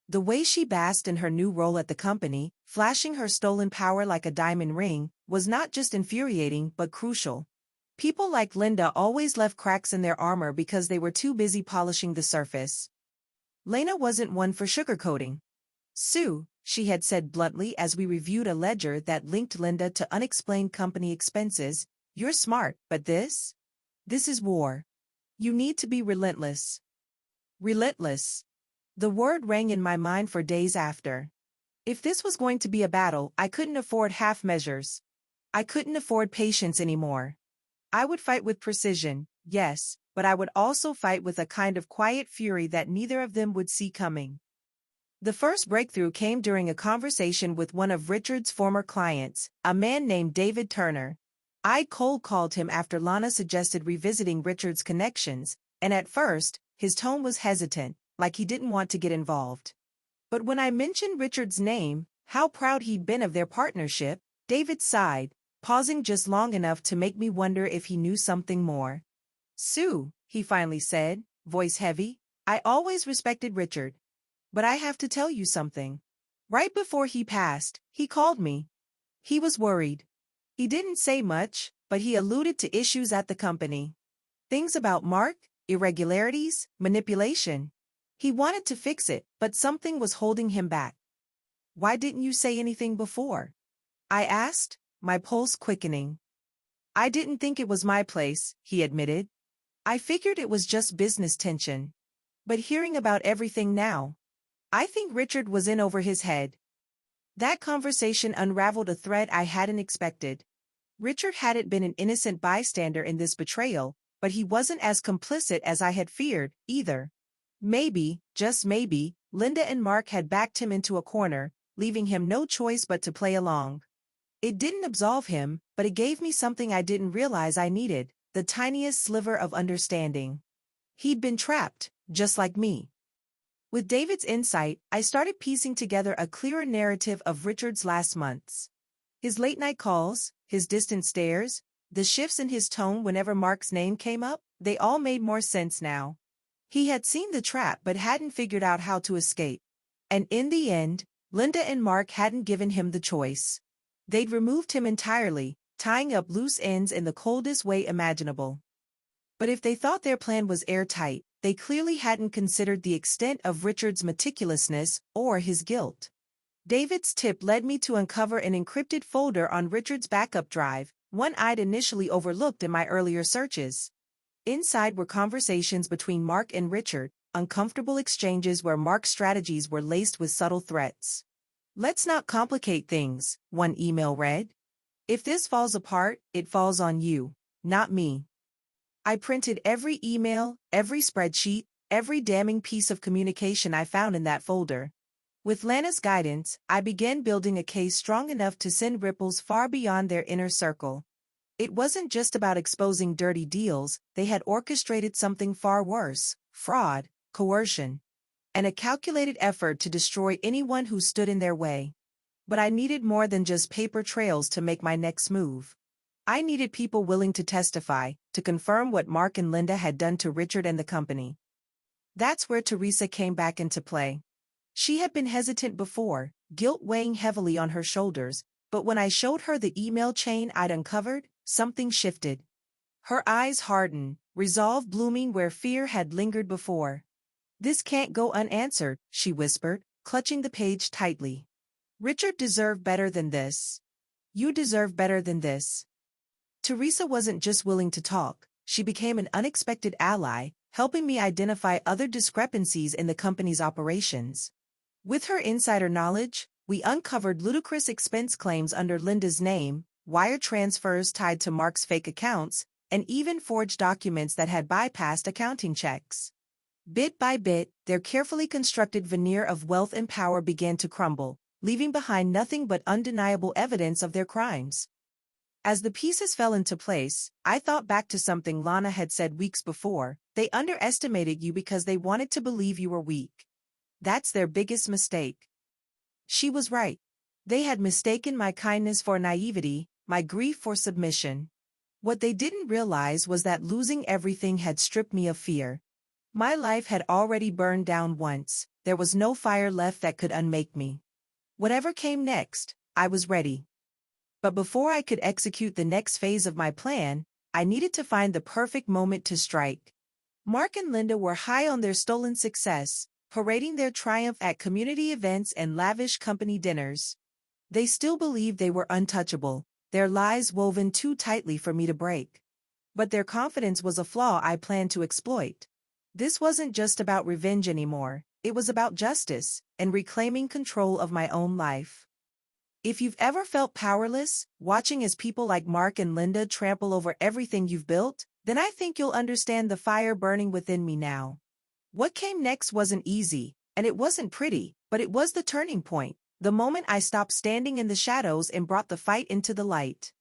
The way she basked in her new role at the company, flashing her stolen power like a diamond ring, was not just infuriating but crucial. People like Linda always left cracks in their armor because they were too busy polishing the surface. Lena wasn't one for sugarcoating. "Sue," she had said bluntly as we reviewed a ledger that linked Linda to unexplained company expenses. You're smart, but this is war. You need to be relentless. Relentless. The word rang in my mind for days after. If this was going to be a battle, I couldn't afford half measures. I couldn't afford patience anymore. I would fight with precision, yes, but I would also fight with a kind of quiet fury that neither of them would see coming. The first breakthrough came during a conversation with one of Richard's former clients, a man named David Turner. I'd cold called him after Lana suggested revisiting Richard's connections, and at first, his tone was hesitant, like he didn't want to get involved. But when I mentioned Richard's name, how proud he'd been of their partnership, David sighed, pausing just long enough to make me wonder if he knew something more. Sue, he finally said, voice heavy, I always respected Richard. But I have to tell you something. Right before he passed, he called me. He was worried. He didn't say much, but he alluded to issues at the company. Things about Mark, irregularities, manipulation. He wanted to fix it, but something was holding him back. Why didn't you say anything before? I asked, my pulse quickening. I didn't think it was my place, he admitted. I figured it was just business tension. But hearing about everything now, I think Richard was in over his head. That conversation unraveled a thread I hadn't expected. Richard hadn't been an innocent bystander in this betrayal, but he wasn't as complicit as I had feared, either. Maybe, just maybe, Linda and Mark had backed him into a corner, leaving him no choice but to play along. It didn't absolve him, but it gave me something I didn't realize I needed, the tiniest sliver of understanding. He'd been trapped, just like me. With David's insight, I started piecing together a clearer narrative of Richard's last months. His late-night calls, his distant stares, the shifts in his tone whenever Mark's name came up, they all made more sense now. He had seen the trap but hadn't figured out how to escape. And in the end, Linda and Mark hadn't given him the choice. They'd removed him entirely, tying up loose ends in the coldest way imaginable. But if they thought their plan was airtight, they clearly hadn't considered the extent of Richard's meticulousness or his guilt. David's tip led me to uncover an encrypted folder on Richard's backup drive, one I'd initially overlooked in my earlier searches. Inside were conversations between Mark and Richard, uncomfortable exchanges where Mark's strategies were laced with subtle threats. Let's not complicate things, one email read. If this falls apart, it falls on you, not me. I printed every email, every spreadsheet, every damning piece of communication I found in that folder. With Lana's guidance, I began building a case strong enough to send ripples far beyond their inner circle. It wasn't just about exposing dirty deals, they had orchestrated something far worse: fraud, coercion, and a calculated effort to destroy anyone who stood in their way. But I needed more than just paper trails to make my next move. I needed people willing to testify, to confirm what Mark and Linda had done to Richard and the company. That's where Teresa came back into play. She had been hesitant before, guilt weighing heavily on her shoulders, but when I showed her the email chain I'd uncovered, something shifted. Her eyes hardened, resolve blooming where fear had lingered before. This can't go unanswered, she whispered, clutching the page tightly. Richard deserved better than this. You deserve better than this. Teresa wasn't just willing to talk, she became an unexpected ally, helping me identify other discrepancies in the company's operations. With her insider knowledge, we uncovered ludicrous expense claims under Linda's name, wire transfers tied to Mark's fake accounts, and even forged documents that had bypassed accounting checks. Bit by bit, their carefully constructed veneer of wealth and power began to crumble, leaving behind nothing but undeniable evidence of their crimes. As the pieces fell into place, I thought back to something Lana had said weeks before: they underestimated you because they wanted to believe you were weak. That's their biggest mistake. She was right. They had mistaken my kindness for naivety, my grief for submission. What they didn't realize was that losing everything had stripped me of fear. My life had already burned down once, there was no fire left that could unmake me. Whatever came next, I was ready. But before I could execute the next phase of my plan, I needed to find the perfect moment to strike. Mark and Linda were high on their stolen success, parading their triumph at community events and lavish company dinners. They still believed they were untouchable, their lies woven too tightly for me to break. But their confidence was a flaw I planned to exploit. This wasn't just about revenge anymore, it was about justice and reclaiming control of my own life. If you've ever felt powerless, watching as people like Mark and Linda trample over everything you've built, then I think you'll understand the fire burning within me now. What came next wasn't easy, and it wasn't pretty, but it was the turning point, the moment I stopped standing in the shadows and brought the fight into the light.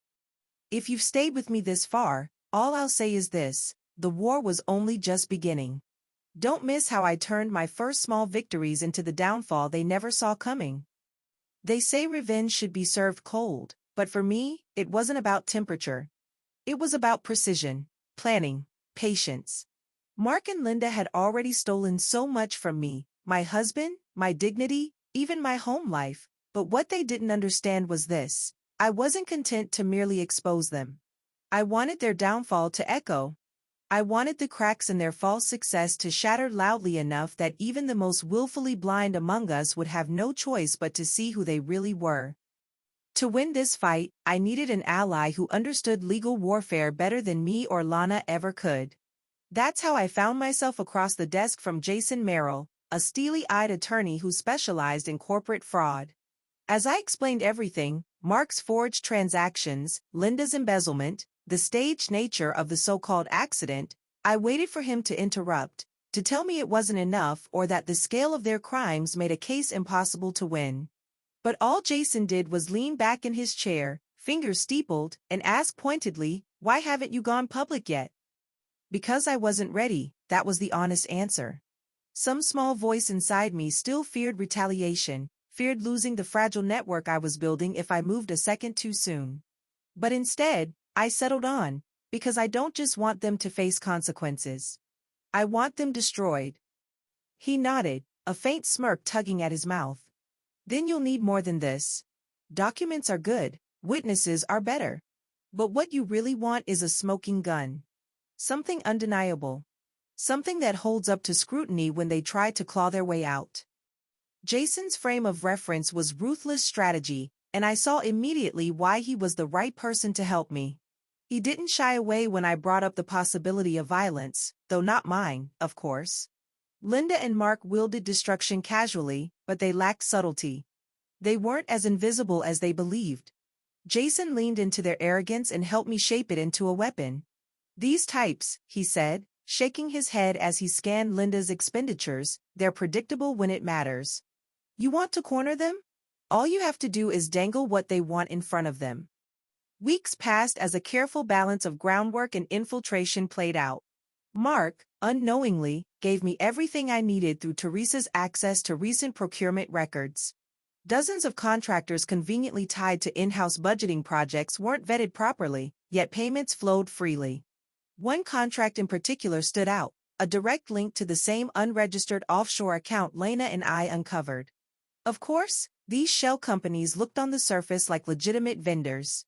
If you've stayed with me this far, all I'll say is this: the war was only just beginning. Don't miss how I turned my first small victories into the downfall they never saw coming. They say revenge should be served cold, but for me, it wasn't about temperature. It was about precision, planning, patience. Mark and Linda had already stolen so much from me, my husband, my dignity, even my home life, but what they didn't understand was this: I wasn't content to merely expose them. I wanted their downfall to echo. I wanted the cracks in their false success to shatter loudly enough that even the most willfully blind among us would have no choice but to see who they really were. To win this fight, I needed an ally who understood legal warfare better than me or Lana ever could. That's how I found myself across the desk from Jason Merrill, a steely-eyed attorney who specialized in corporate fraud. As I explained everything, Mark's forged transactions, Linda's embezzlement, the staged nature of the so-called accident, I waited for him to interrupt, to tell me it wasn't enough or that the scale of their crimes made a case impossible to win. But all Jason did was lean back in his chair, fingers steepled, and ask pointedly, "Why haven't you gone public yet?" Because I wasn't ready, that was the honest answer. Some small voice inside me still feared retaliation, feared losing the fragile network I was building if I moved a second too soon. But instead, I settled on, because I don't just want them to face consequences. I want them destroyed. He nodded, a faint smirk tugging at his mouth. Then you'll need more than this. Documents are good, witnesses are better. But what you really want is a smoking gun. Something undeniable. Something that holds up to scrutiny when they try to claw their way out. Jason's frame of reference was ruthless strategy, and I saw immediately why he was the right person to help me. He didn't shy away when I brought up the possibility of violence, though not mine, of course. Linda and Mark wielded destruction casually, but they lacked subtlety. They weren't as invisible as they believed. Jason leaned into their arrogance and helped me shape it into a weapon. These types, he said, shaking his head as he scanned Linda's expenditures, they're predictable when it matters. You want to corner them? All you have to do is dangle what they want in front of them. Weeks passed as a careful balance of groundwork and infiltration played out. Mark, unknowingly, gave me everything I needed through Teresa's access to recent procurement records. Dozens of contractors conveniently tied to in-house budgeting projects weren't vetted properly, yet payments flowed freely. One contract in particular stood out, a direct link to the same unregistered offshore account Lena and I uncovered. Of course, these shell companies looked on the surface like legitimate vendors.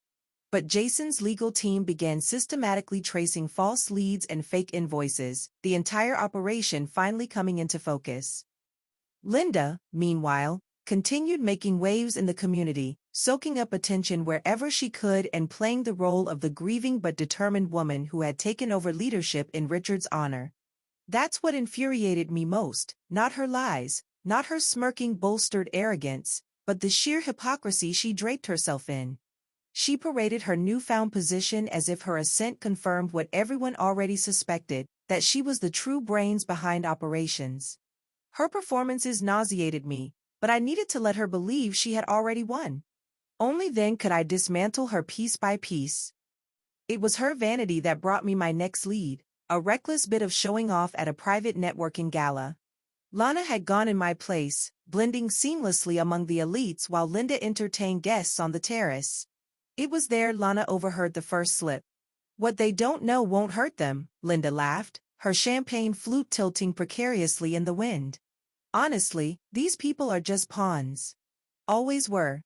But Jason's legal team began systematically tracing false leads and fake invoices, the entire operation finally coming into focus. Linda, meanwhile, continued making waves in the community, soaking up attention wherever she could and playing the role of the grieving but determined woman who had taken over leadership in Richard's honor. That's what infuriated me most, not her lies, not her smirking bolstered arrogance, but the sheer hypocrisy she draped herself in. She paraded her newfound position as if her ascent confirmed what everyone already suspected, that she was the true brains behind operations. Her performances nauseated me, but I needed to let her believe she had already won. Only then could I dismantle her piece by piece. It was her vanity that brought me my next lead, a reckless bit of showing off at a private networking gala. Lana had gone in my place, blending seamlessly among the elites while Linda entertained guests on the terrace. It was there Lana overheard the first slip. "What they don't know won't hurt them," Linda laughed, her champagne flute tilting precariously in the wind. Honestly, these people are just pawns. Always were.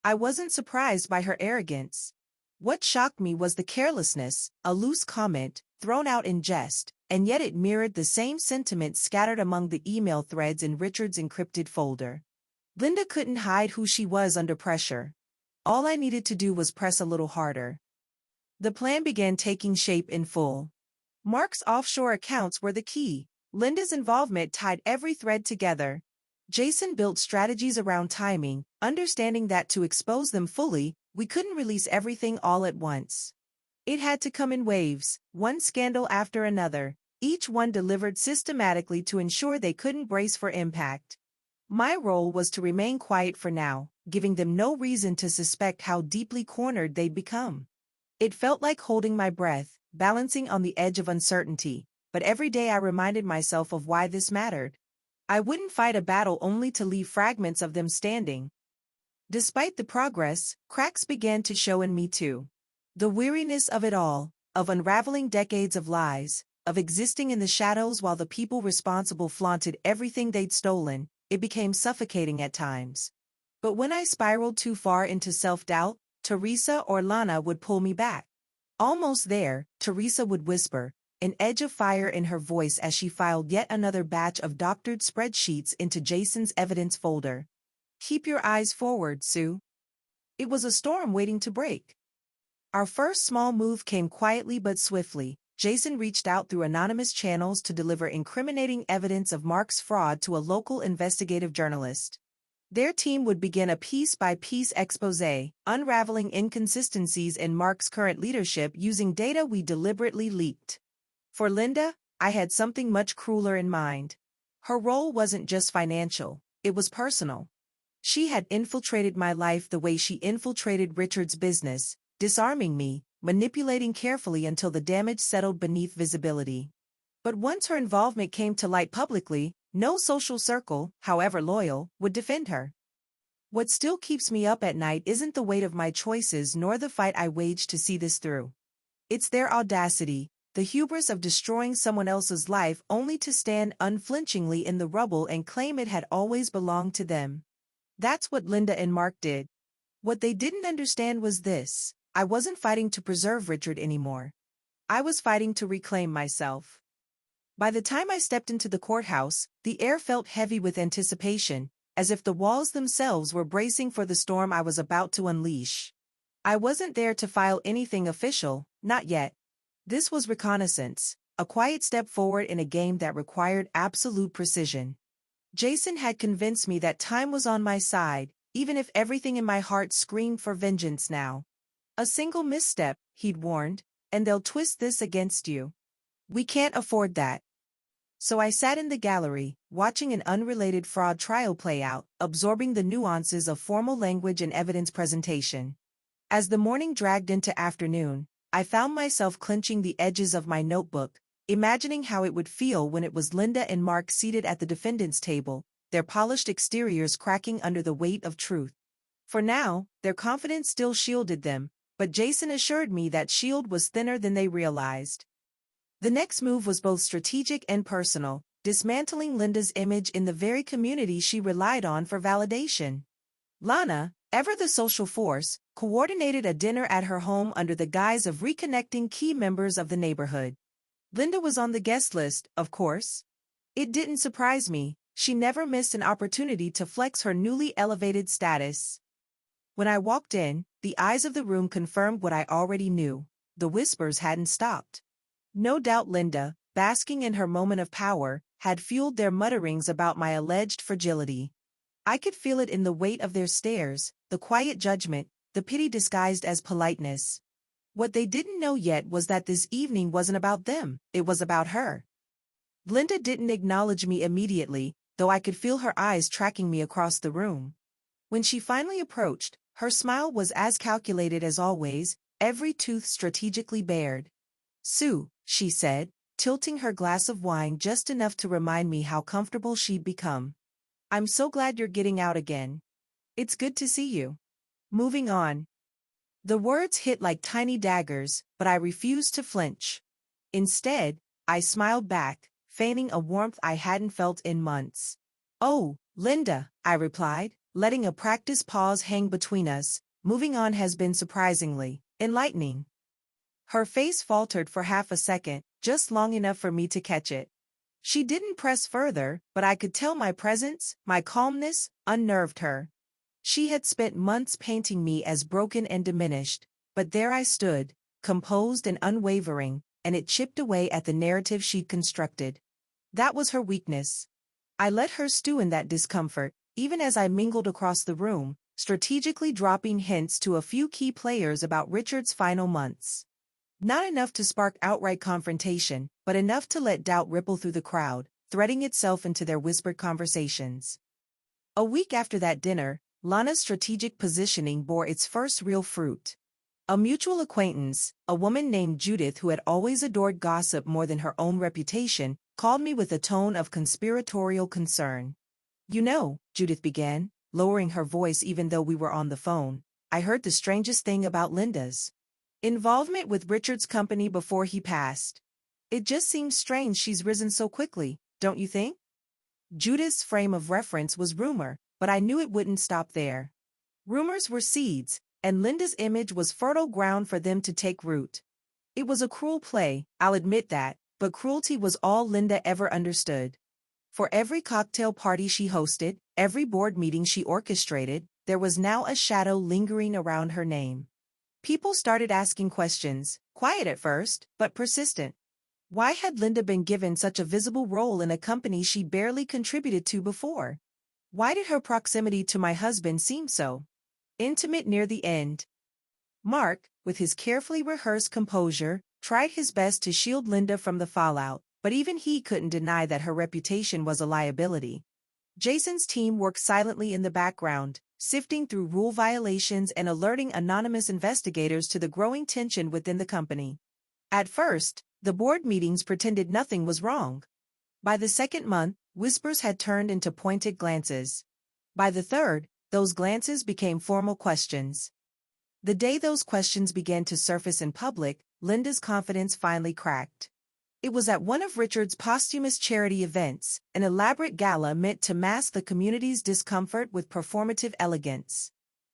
I wasn't surprised by her arrogance. What shocked me was the carelessness, a loose comment, thrown out in jest, and yet it mirrored the same sentiment scattered among the email threads in Richard's encrypted folder. Linda couldn't hide who she was under pressure. All I needed to do was press a little harder. The plan began taking shape in full. Mark's offshore accounts were the key. Linda's involvement tied every thread together. Jason built strategies around timing, understanding that to expose them fully, we couldn't release everything all at once. It had to come in waves, one scandal after another, each one delivered systematically to ensure they couldn't brace for impact. My role was to remain quiet for now, giving them no reason to suspect how deeply cornered they'd become. It felt like holding my breath, balancing on the edge of uncertainty, but every day I reminded myself of why this mattered. I wouldn't fight a battle only to leave fragments of them standing. Despite the progress, cracks began to show in me too. The weariness of it all, of unraveling decades of lies, of existing in the shadows while the people responsible flaunted everything they'd stolen, it became suffocating at times. But when I spiraled too far into self-doubt, Teresa or Lana would pull me back. Almost there, Teresa would whisper, an edge of fire in her voice as she filed yet another batch of doctored spreadsheets into Jason's evidence folder. Keep your eyes forward, Sue. It was a storm waiting to break. Our first small move came quietly but swiftly. Jason reached out through anonymous channels to deliver incriminating evidence of Mark's fraud to a local investigative journalist. Their team would begin a piece-by-piece exposé, unraveling inconsistencies in Mark's current leadership using data we deliberately leaked. For Linda, I had something much crueler in mind. Her role wasn't just financial, it was personal. She had infiltrated my life the way she infiltrated Richard's business, disarming me, manipulating carefully until the damage settled beneath visibility. But once her involvement came to light publicly, no social circle, however loyal, would defend her. What still keeps me up at night isn't the weight of my choices nor the fight I waged to see this through. It's their audacity, the hubris of destroying someone else's life only to stand unflinchingly in the rubble and claim it had always belonged to them. That's what Linda and Mark did. What they didn't understand was this: I wasn't fighting to preserve Richard anymore. I was fighting to reclaim myself. By the time I stepped into the courthouse, the air felt heavy with anticipation, as if the walls themselves were bracing for the storm I was about to unleash. I wasn't there to file anything official, not yet. This was reconnaissance, a quiet step forward in a game that required absolute precision. Jason had convinced me that time was on my side, even if everything in my heart screamed for vengeance now. A single misstep, he'd warned, and they'll twist this against you. We can't afford that. So I sat in the gallery, watching an unrelated fraud trial play out, absorbing the nuances of formal language and evidence presentation. As the morning dragged into afternoon, I found myself clenching the edges of my notebook, imagining how it would feel when it was Linda and Mark seated at the defendant's table, their polished exteriors cracking under the weight of truth. For now, their confidence still shielded them, but Jason assured me that shield was thinner than they realized. The next move was both strategic and personal, dismantling Linda's image in the very community she relied on for validation. Lana, ever the social force, coordinated a dinner at her home under the guise of reconnecting key members of the neighborhood. Linda was on the guest list, of course. It didn't surprise me, she never missed an opportunity to flex her newly elevated status. When I walked in, the eyes of the room confirmed what I already knew. The whispers hadn't stopped. No doubt Linda, basking in her moment of power, had fueled their mutterings about my alleged fragility. I could feel it in the weight of their stares, the quiet judgment, the pity disguised as politeness. What they didn't know yet was that this evening wasn't about them, it was about her. Linda didn't acknowledge me immediately, though I could feel her eyes tracking me across the room. When she finally approached, her smile was as calculated as always, every tooth strategically bared. "Sue," she said, tilting her glass of wine just enough to remind me how comfortable she'd become. "I'm so glad you're getting out again. It's good to see you. Moving on." The words hit like tiny daggers, but I refused to flinch. Instead, I smiled back, feigning a warmth I hadn't felt in months. "Oh, Linda," I replied, letting a practiced pause hang between us, "moving on has been surprisingly enlightening." Her face faltered for half a second, just long enough for me to catch it. She didn't press further, but I could tell my presence, my calmness, unnerved her. She had spent months painting me as broken and diminished, but there I stood, composed and unwavering, and it chipped away at the narrative she'd constructed. That was her weakness. I let her stew in that discomfort, even as I mingled across the room, strategically dropping hints to a few key players about Richard's final months. Not enough to spark outright confrontation, but enough to let doubt ripple through the crowd, threading itself into their whispered conversations. A week after that dinner, Lana's strategic positioning bore its first real fruit. A mutual acquaintance, a woman named Judith who had always adored gossip more than her own reputation, called me with a tone of conspiratorial concern. "You know," Judith began, lowering her voice even though we were on the phone, "I heard the strangest thing about Linda's involvement with Richard's company before he passed. It just seems strange she's risen so quickly, don't you think?" Judith's frame of reference was rumor, but I knew it wouldn't stop there. Rumors were seeds, and Linda's image was fertile ground for them to take root. It was a cruel play, I'll admit that, but cruelty was all Linda ever understood. For every cocktail party she hosted, every board meeting she orchestrated, there was now a shadow lingering around her name. People started asking questions, quiet at first, but persistent. Why had Linda been given such a visible role in a company she barely contributed to before? Why did her proximity to my husband seem so intimate near the end? Mark, with his carefully rehearsed composure, tried his best to shield Linda from the fallout, but even he couldn't deny that her reputation was a liability. Jason's team worked silently in the background, sifting through rule violations and alerting anonymous investigators to the growing tension within the company. At first, the board meetings pretended nothing was wrong. By the second month, whispers had turned into pointed glances. By the third, those glances became formal questions. The day those questions began to surface in public, Linda's confidence finally cracked. It was at one of Richard's posthumous charity events, an elaborate gala meant to mask the community's discomfort with performative elegance.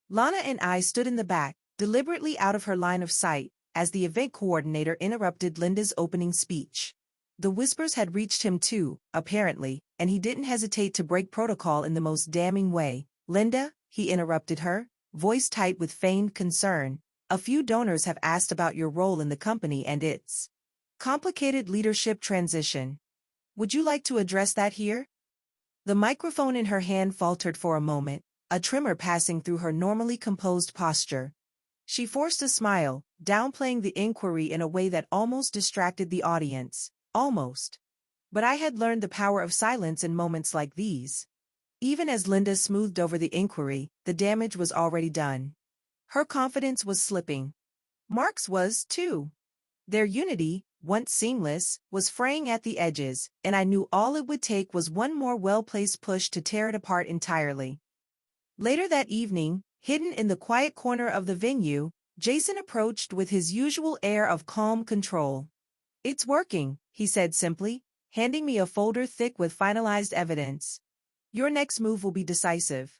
Lana and I stood in the back, deliberately out of her line of sight, as the event coordinator interrupted Linda's opening speech. The whispers had reached him too, apparently, and he didn't hesitate to break protocol in the most damning way. "Linda," he interrupted her, voice tight with feigned concern, "a few donors have asked about your role in the company and its complicated leadership transition. Would you like to address that here?" The microphone in her hand faltered for a moment, a tremor passing through her normally composed posture. She forced a smile, downplaying the inquiry in a way that almost distracted the audience. Almost. But I had learned the power of silence in moments like these. Even as Linda smoothed over the inquiry, the damage was already done. Her confidence was slipping. Mark's was, too. Their unity, once seamless, was fraying at the edges, and I knew all it would take was one more well-placed push to tear it apart entirely. Later that evening, hidden in the quiet corner of the venue, Jason approached with his usual air of calm control. "It's working," he said simply, handing me a folder thick with finalized evidence. "Your next move will be decisive."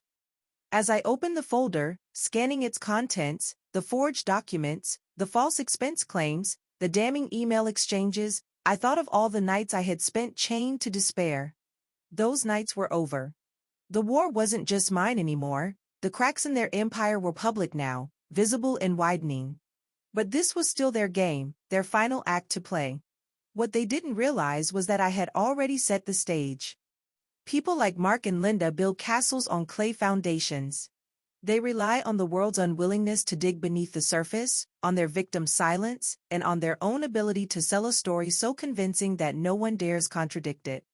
As I opened the folder, scanning its contents, the forged documents, the false expense claims, the damning email exchanges, I thought of all the nights I had spent chained to despair. Those nights were over. The war wasn't just mine anymore. The cracks in their empire were public now, visible and widening. But this was still their game, their final act to play. What they didn't realize was that I had already set the stage. People like Mark and Linda build castles on clay foundations. They rely on the world's unwillingness to dig beneath the surface, on their victims' silence, and on their own ability to sell a story so convincing that no one dares contradict it.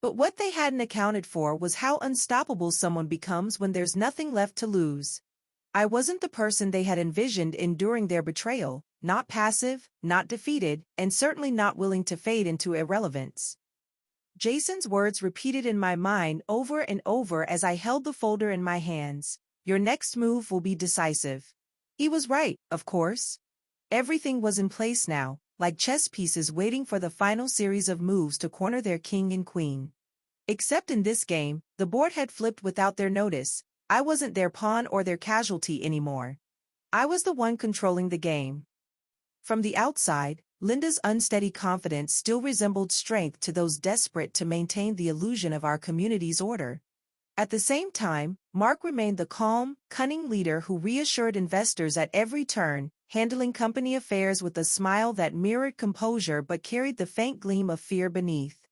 But what they hadn't accounted for was how unstoppable someone becomes when there's nothing left to lose. I wasn't the person they had envisioned enduring their betrayal, not passive, not defeated, and certainly not willing to fade into irrelevance. Jason's words repeated in my mind over and over as I held the folder in my hands. "Your next move will be decisive." He was right, of course. Everything was in place now, like chess pieces waiting for the final series of moves to corner their king and queen. Except in this game, the board had flipped without their notice. I wasn't their pawn or their casualty anymore. I was the one controlling the game. From the outside, Linda's unsteady confidence still resembled strength to those desperate to maintain the illusion of our community's order. At the same time, Mark remained the calm, cunning leader who reassured investors at every turn, handling company affairs with a smile that mirrored composure but carried the faint gleam of fear beneath.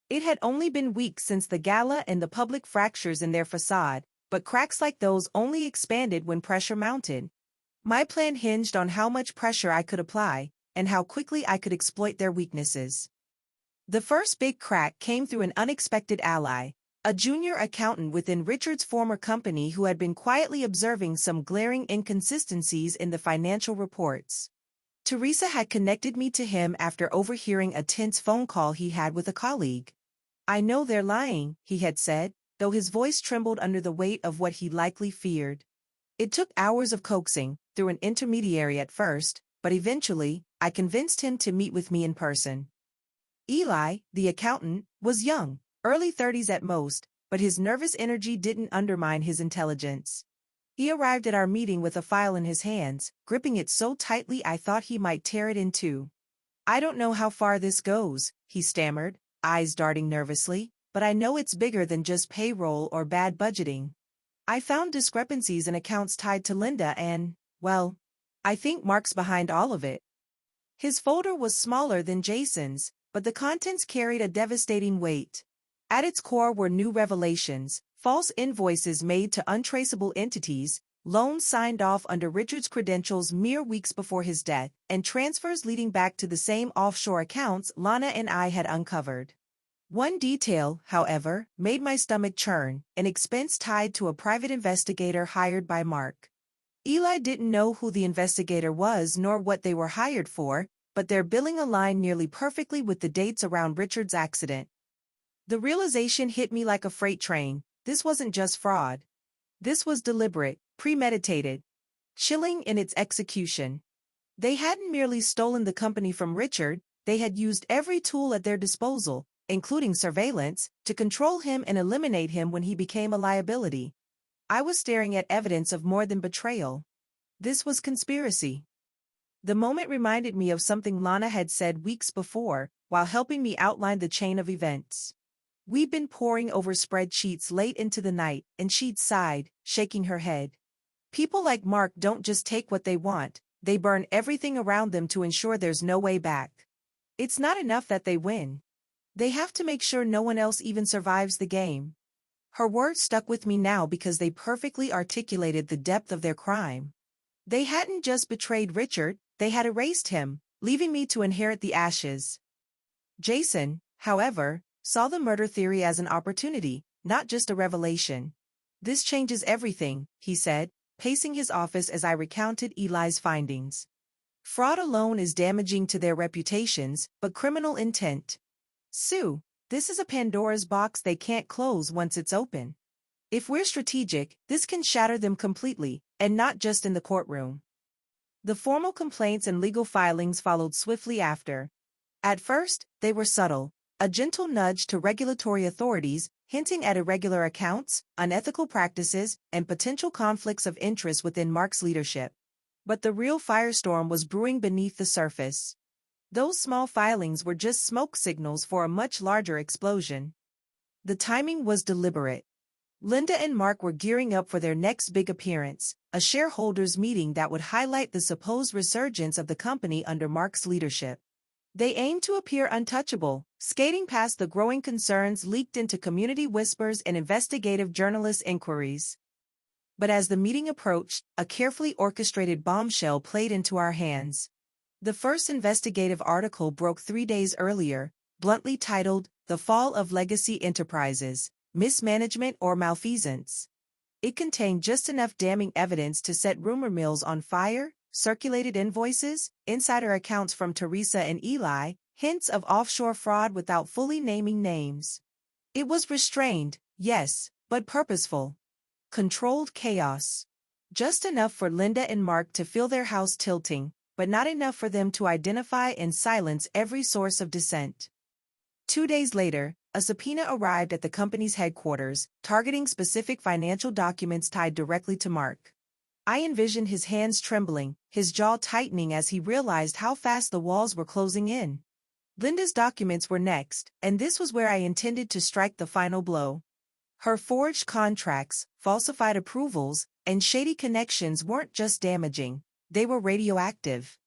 It had only been weeks since the gala and the public fractures in their facade, but cracks like those only expanded when pressure mounted. My plan hinged on how much pressure I could apply, and how quickly I could exploit their weaknesses. The first big crack came through an unexpected ally, a junior accountant within Richard's former company who had been quietly observing some glaring inconsistencies in the financial reports. Teresa had connected me to him after overhearing a tense phone call he had with a colleague. "I know they're lying," he had said, though his voice trembled under the weight of what he likely feared. It took hours of coaxing, through an intermediary at first, but eventually, I convinced him to meet with me in person. Eli, the accountant, was young, early 30s at most, but his nervous energy didn't undermine his intelligence. He arrived at our meeting with a file in his hands, gripping it so tightly I thought he might tear it in two. "I don't know how far this goes," he stammered, eyes darting nervously, "but I know it's bigger than just payroll or bad budgeting. I found discrepancies in accounts tied to Linda and, well, I think Mark's behind all of it." His folder was smaller than Jason's, but the contents carried a devastating weight. At its core were new revelations, false invoices made to untraceable entities, loans signed off under Richard's credentials mere weeks before his death, and transfers leading back to the same offshore accounts Lana and I had uncovered. One detail, however, made my stomach churn: an expense tied to a private investigator hired by Mark. Eli didn't know who the investigator was nor what they were hired for, but their billing aligned nearly perfectly with the dates around Richard's accident. The realization hit me like a freight train: this wasn't just fraud. This was deliberate, premeditated, chilling in its execution. They hadn't merely stolen the company from Richard, they had used every tool at their disposal, including surveillance, to control him and eliminate him when he became a liability. I was staring at evidence of more than betrayal. This was conspiracy. The moment reminded me of something Lana had said weeks before, while helping me outline the chain of events. "We've been poring over spreadsheets late into the night," and she'd sighed, shaking her head. "People like Mark don't just take what they want, they burn everything around them to ensure there's no way back. It's not enough that they win. They have to make sure no one else even survives the game." Her words stuck with me now because they perfectly articulated the depth of their crime. They hadn't just betrayed Richard, they had erased him, leaving me to inherit the ashes. Jason, however, saw the murder theory as an opportunity, not just a revelation. "This changes everything," he said, pacing his office as I recounted Eli's findings. "Fraud alone is damaging to their reputations, but criminal intent. Sue, this is a Pandora's box they can't close once it's open. If we're strategic, this can shatter them completely, and not just in the courtroom." The formal complaints and legal filings followed swiftly after. At first, they were subtle, a gentle nudge to regulatory authorities, hinting at irregular accounts, unethical practices, and potential conflicts of interest within Mark's leadership. But the real firestorm was brewing beneath the surface. Those small filings were just smoke signals for a much larger explosion. The timing was deliberate. Linda and Mark were gearing up for their next big appearance, a shareholders' meeting that would highlight the supposed resurgence of the company under Mark's leadership. They aimed to appear untouchable, skating past the growing concerns leaked into community whispers and investigative journalist inquiries. But as the meeting approached, a carefully orchestrated bombshell played into our hands. The first investigative article broke 3 days earlier, bluntly titled, "The Fall of Legacy Enterprises, Mismanagement or Malfeasance." It contained just enough damning evidence to set rumor mills on fire: circulated invoices, insider accounts from Teresa and Eli, hints of offshore fraud without fully naming names. It was restrained, yes, but purposeful. Controlled chaos. Just enough for Linda and Mark to feel their house tilting, but not enough for them to identify and silence every source of dissent. 2 days later, a subpoena arrived at the company's headquarters, targeting specific financial documents tied directly to Mark. I envisioned his hands trembling, his jaw tightening as he realized how fast the walls were closing in. Linda's documents were next, and this was where I intended to strike the final blow. Her forged contracts, falsified approvals, and shady connections weren't just damaging, they were radioactive.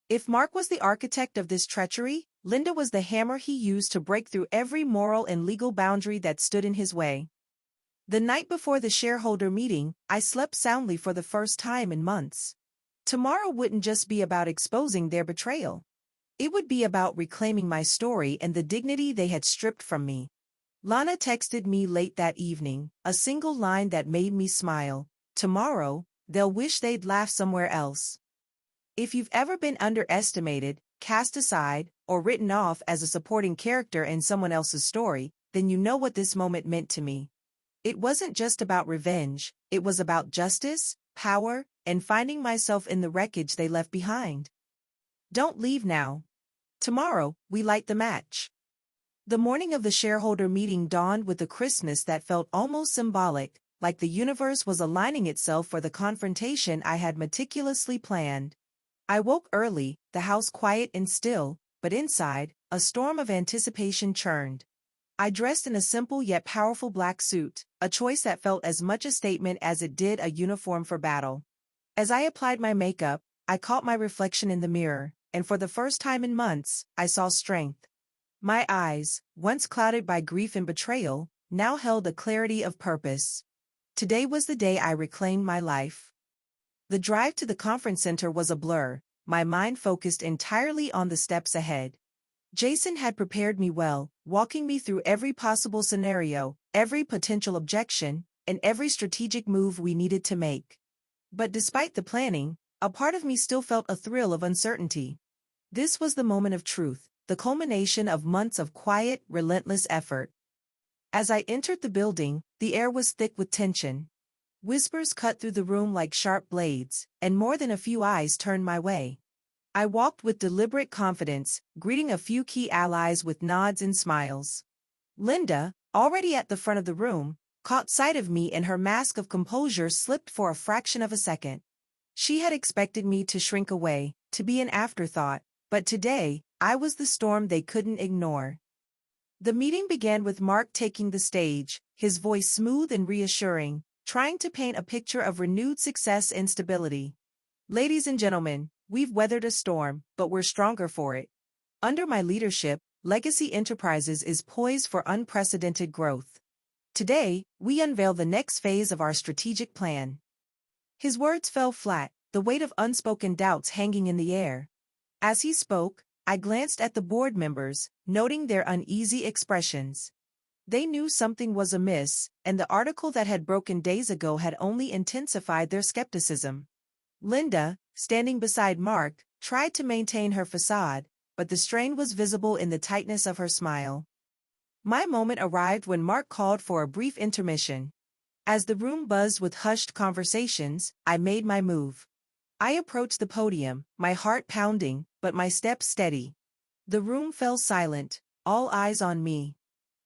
If Mark was the architect of this treachery, Linda was the hammer he used to break through every moral and legal boundary that stood in his way. The night before the shareholder meeting, I slept soundly for the first time in months. Tomorrow wouldn't just be about exposing their betrayal. It would be about reclaiming my story and the dignity they had stripped from me. Lana texted me late that evening, a single line that made me smile. Tomorrow, they'll wish they'd laughed somewhere else. If you've ever been underestimated, cast aside, or written off as a supporting character in someone else's story, then you know what this moment meant to me. It wasn't just about revenge, it was about justice, power, and finding myself in the wreckage they left behind. Don't leave now. Tomorrow, we light the match. The morning of the shareholder meeting dawned with a crispness that felt almost symbolic, like the universe was aligning itself for the confrontation I had meticulously planned. I woke early, the house quiet and still, but inside, a storm of anticipation churned. I dressed in a simple yet powerful black suit, a choice that felt as much a statement as it did a uniform for battle. As I applied my makeup, I caught my reflection in the mirror, and for the first time in months, I saw strength. My eyes, once clouded by grief and betrayal, now held a clarity of purpose. Today was the day I reclaimed my life. The drive to the conference center was a blur, my mind focused entirely on the steps ahead. Jason had prepared me well, walking me through every possible scenario, every potential objection, and every strategic move we needed to make. But despite the planning, a part of me still felt a thrill of uncertainty. This was the moment of truth, the culmination of months of quiet, relentless effort. As I entered the building, the air was thick with tension. Whispers cut through the room like sharp blades, and more than a few eyes turned my way. I walked with deliberate confidence, greeting a few key allies with nods and smiles. Linda, already at the front of the room, caught sight of me and her mask of composure slipped for a fraction of a second. She had expected me to shrink away, to be an afterthought, but today, I was the storm they couldn't ignore. The meeting began with Mark taking the stage, his voice smooth and reassuring, trying to paint a picture of renewed success and stability. Ladies and gentlemen, we've weathered a storm, but we're stronger for it. Under my leadership, Legacy Enterprises is poised for unprecedented growth. Today, we unveil the next phase of our strategic plan. His words fell flat, the weight of unspoken doubts hanging in the air. As he spoke, I glanced at the board members, noting their uneasy expressions. They knew something was amiss, and the article that had broken days ago had only intensified their skepticism. Linda, standing beside Mark, tried to maintain her facade, but the strain was visible in the tightness of her smile. My moment arrived when Mark called for a brief intermission. As the room buzzed with hushed conversations, I made my move. I approached the podium, my heart pounding, but my steps steady. The room fell silent, all eyes on me.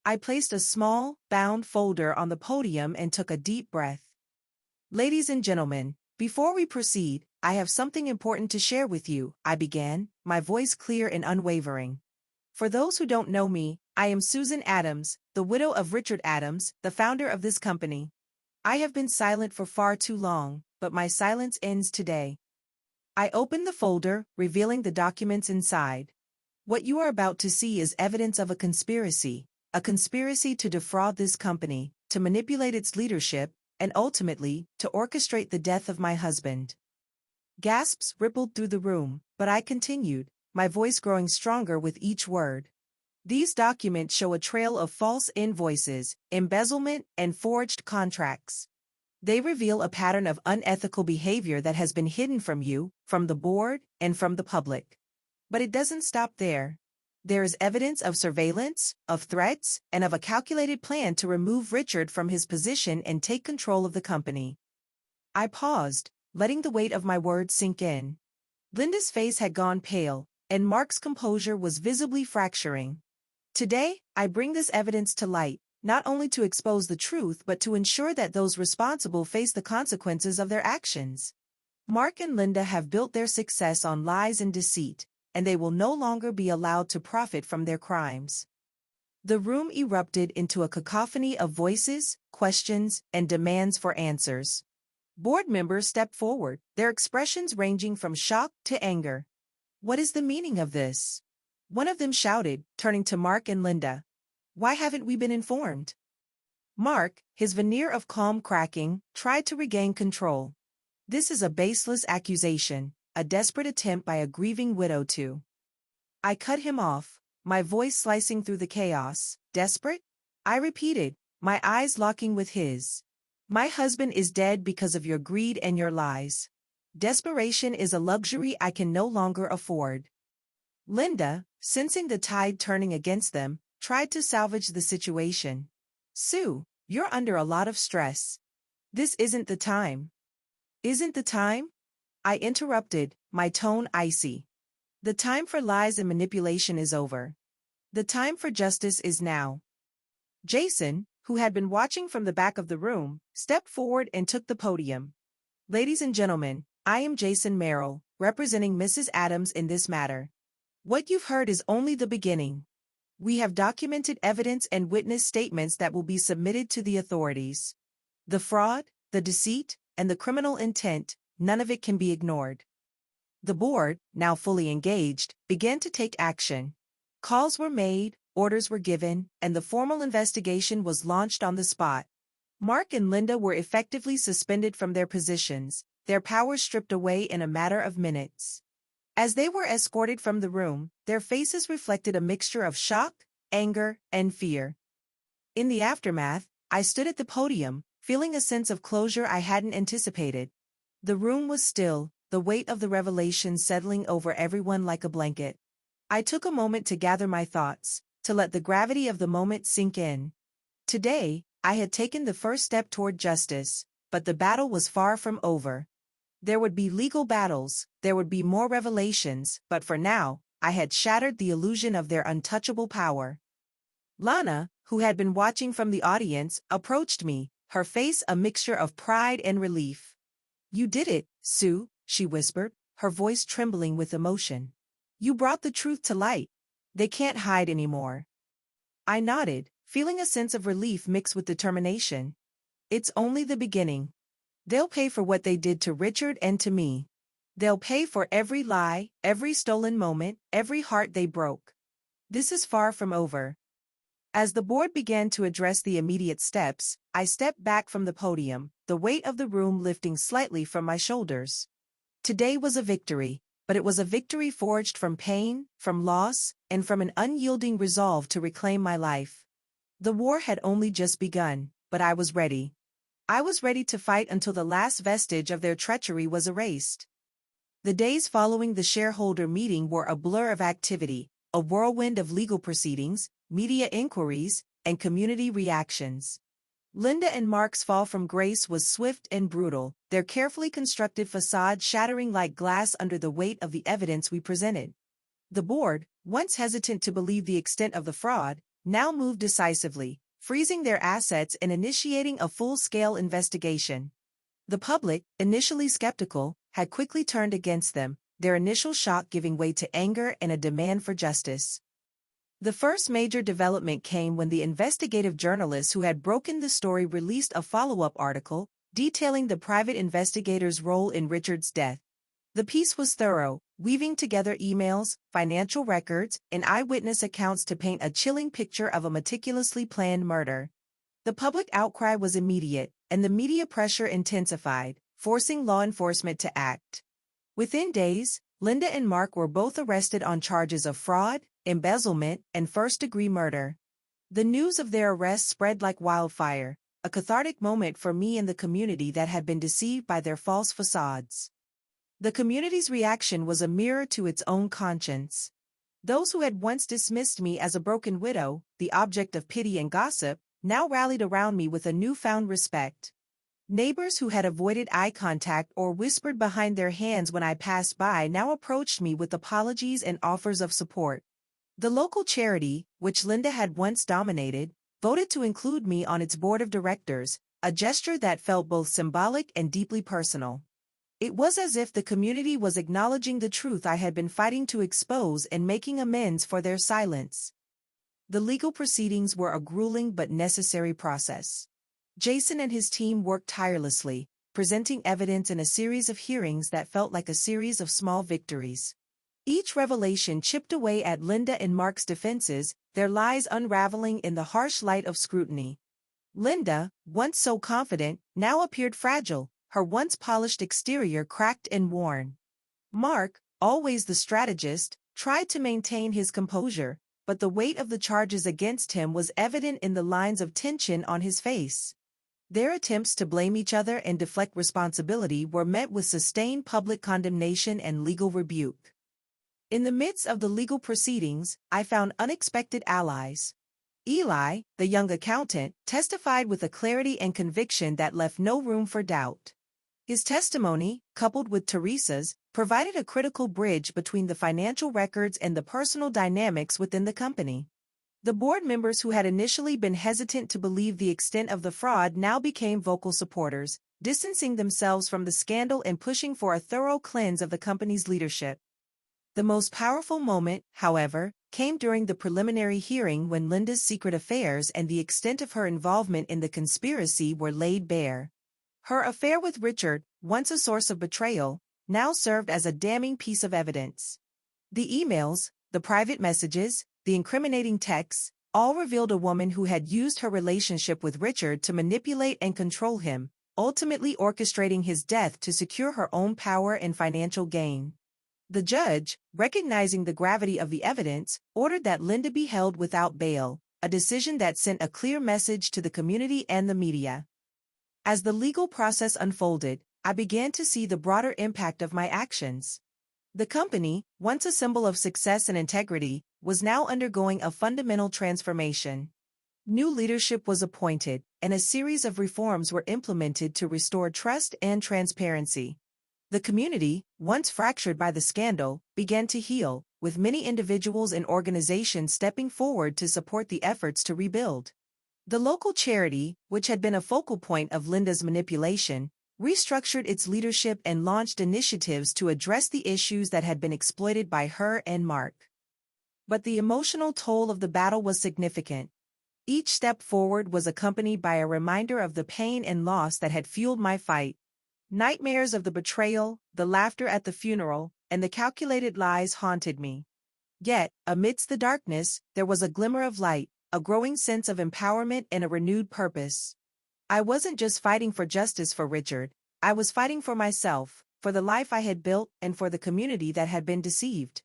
I placed a small, bound folder on the podium and took a deep breath. Ladies and gentlemen, before we proceed, I have something important to share with you, I began, my voice clear and unwavering. For those who don't know me, I am Susan Adams, the widow of Richard Adams, the founder of this company. I have been silent for far too long, but my silence ends today. I opened the folder, revealing the documents inside. What you are about to see is evidence of a conspiracy to defraud this company, to manipulate its leadership, and ultimately, to orchestrate the death of my husband. Gasps rippled through the room, but I continued, my voice growing stronger with each word. These documents show a trail of false invoices, embezzlement, and forged contracts. They reveal a pattern of unethical behavior that has been hidden from you, from the board, and from the public. But it doesn't stop there. There is evidence of surveillance, of threats, and of a calculated plan to remove Richard from his position and take control of the company. I paused, letting the weight of my words sink in. Linda's face had gone pale, and Mark's composure was visibly fracturing. Today, I bring this evidence to light, not only to expose the truth but to ensure that those responsible face the consequences of their actions. Mark and Linda have built their success on lies and deceit, and they will no longer be allowed to profit from their crimes. The room erupted into a cacophony of voices, questions, and demands for answers. Board members stepped forward, their expressions ranging from shock to anger. "What is the meaning of this?" one of them shouted, turning to Mark and Linda. "Why haven't we been informed?" Mark, his veneer of calm cracking, tried to regain control. "This is a baseless accusation, a desperate attempt by a grieving widow to—" I cut him off, my voice slicing through the chaos. "Desperate?" I repeated, my eyes locking with his. "My husband is dead because of your greed and your lies. Desperation is a luxury I can no longer afford." Linda, sensing the tide turning against them, tried to salvage the situation. "Sue, you're under a lot of stress. This isn't the time." "Isn't the time?" I interrupted, my tone icy. "The time for lies and manipulation is over. The time for justice is now." Jason, who had been watching from the back of the room, stepped forward and took the podium. "Ladies and gentlemen, I am Jason Merrill, representing Mrs. Adams in this matter. What you've heard is only the beginning. We have documented evidence and witness statements that will be submitted to the authorities. The fraud, the deceit, and the criminal intent, none of it can be ignored." The board, now fully engaged, began to take action. Calls were made, orders were given, and the formal investigation was launched on the spot. Mark and Linda were effectively suspended from their positions, their powers stripped away in a matter of minutes. As they were escorted from the room, their faces reflected a mixture of shock, anger, and fear. In the aftermath, I stood at the podium, feeling a sense of closure I hadn't anticipated. The room was still, the weight of the revelation settling over everyone like a blanket. I took a moment to gather my thoughts, to let the gravity of the moment sink in. Today, I had taken the first step toward justice, but the battle was far from over. There would be legal battles, there would be more revelations, but for now, I had shattered the illusion of their untouchable power. Lana, who had been watching from the audience, approached me, her face a mixture of pride and relief. "You did it, Sue," she whispered, her voice trembling with emotion. "You brought the truth to light. They can't hide anymore." I nodded, feeling a sense of relief mixed with determination. "It's only the beginning. They'll pay for what they did to Richard and to me. They'll pay for every lie, every stolen moment, every heart they broke. This is far from over." As the board began to address the immediate steps, I stepped back from the podium, the weight of the room lifting slightly from my shoulders. Today was a victory, but it was a victory forged from pain, from loss, and from an unyielding resolve to reclaim my life. The war had only just begun, but I was ready. I was ready to fight until the last vestige of their treachery was erased. The days following the shareholder meeting were a blur of activity, a whirlwind of legal proceedings, media inquiries, and community reactions. Linda and Mark's fall from grace was swift and brutal, their carefully constructed facade shattering like glass under the weight of the evidence we presented. The board, once hesitant to believe the extent of the fraud, now moved decisively, freezing their assets and initiating a full-scale investigation. The public, initially skeptical, had quickly turned against them, their initial shock giving way to anger and a demand for justice. The first major development came when the investigative journalist who had broken the story released a follow-up article, detailing the private investigator's role in Richard's death. The piece was thorough, weaving together emails, financial records, and eyewitness accounts to paint a chilling picture of a meticulously planned murder. The public outcry was immediate, and the media pressure intensified, forcing law enforcement to act. Within days, Linda and Mark were both arrested on charges of fraud, embezzlement, and first-degree murder. The news of their arrests spread like wildfire, a cathartic moment for me and the community that had been deceived by their false facades. The community's reaction was a mirror to its own conscience. Those who had once dismissed me as a broken widow, the object of pity and gossip, now rallied around me with a newfound respect. Neighbors who had avoided eye contact or whispered behind their hands when I passed by now approached me with apologies and offers of support. The local charity, which Linda had once dominated, voted to include me on its board of directors, a gesture that felt both symbolic and deeply personal. It was as if the community was acknowledging the truth I had been fighting to expose and making amends for their silence. The legal proceedings were a grueling but necessary process. Jason and his team worked tirelessly, presenting evidence in a series of hearings that felt like a series of small victories. Each revelation chipped away at Linda and Mark's defenses, their lies unraveling in the harsh light of scrutiny. Linda, once so confident, now appeared fragile, her once polished exterior cracked and worn. Mark, always the strategist, tried to maintain his composure, but the weight of the charges against him was evident in the lines of tension on his face. Their attempts to blame each other and deflect responsibility were met with sustained public condemnation and legal rebuke. In the midst of the legal proceedings, I found unexpected allies. Eli, the young accountant, testified with a clarity and conviction that left no room for doubt. His testimony, coupled with Teresa's, provided a critical bridge between the financial records and the personal dynamics within the company. The board members who had initially been hesitant to believe the extent of the fraud now became vocal supporters, distancing themselves from the scandal and pushing for a thorough cleanse of the company's leadership. The most powerful moment, however, came during the preliminary hearing when Linda's secret affairs and the extent of her involvement in the conspiracy were laid bare. Her affair with Richard, once a source of betrayal, now served as a damning piece of evidence. The emails, the private messages, the incriminating texts, all revealed a woman who had used her relationship with Richard to manipulate and control him, ultimately orchestrating his death to secure her own power and financial gain. The judge, recognizing the gravity of the evidence, ordered that Linda be held without bail, a decision that sent a clear message to the community and the media. As the legal process unfolded, I began to see the broader impact of my actions. The company, once a symbol of success and integrity, was now undergoing a fundamental transformation. New leadership was appointed, and a series of reforms were implemented to restore trust and transparency. The community, once fractured by the scandal, began to heal, with many individuals and organizations stepping forward to support the efforts to rebuild. The local charity, which had been a focal point of Linda's manipulation, restructured its leadership and launched initiatives to address the issues that had been exploited by her and Mark. But the emotional toll of the battle was significant. Each step forward was accompanied by a reminder of the pain and loss that had fueled my fight. Nightmares of the betrayal, the laughter at the funeral, and the calculated lies haunted me. Yet, amidst the darkness, there was a glimmer of light, a growing sense of empowerment and a renewed purpose. I wasn't just fighting for justice for Richard, I was fighting for myself, for the life I had built, and for the community that had been deceived.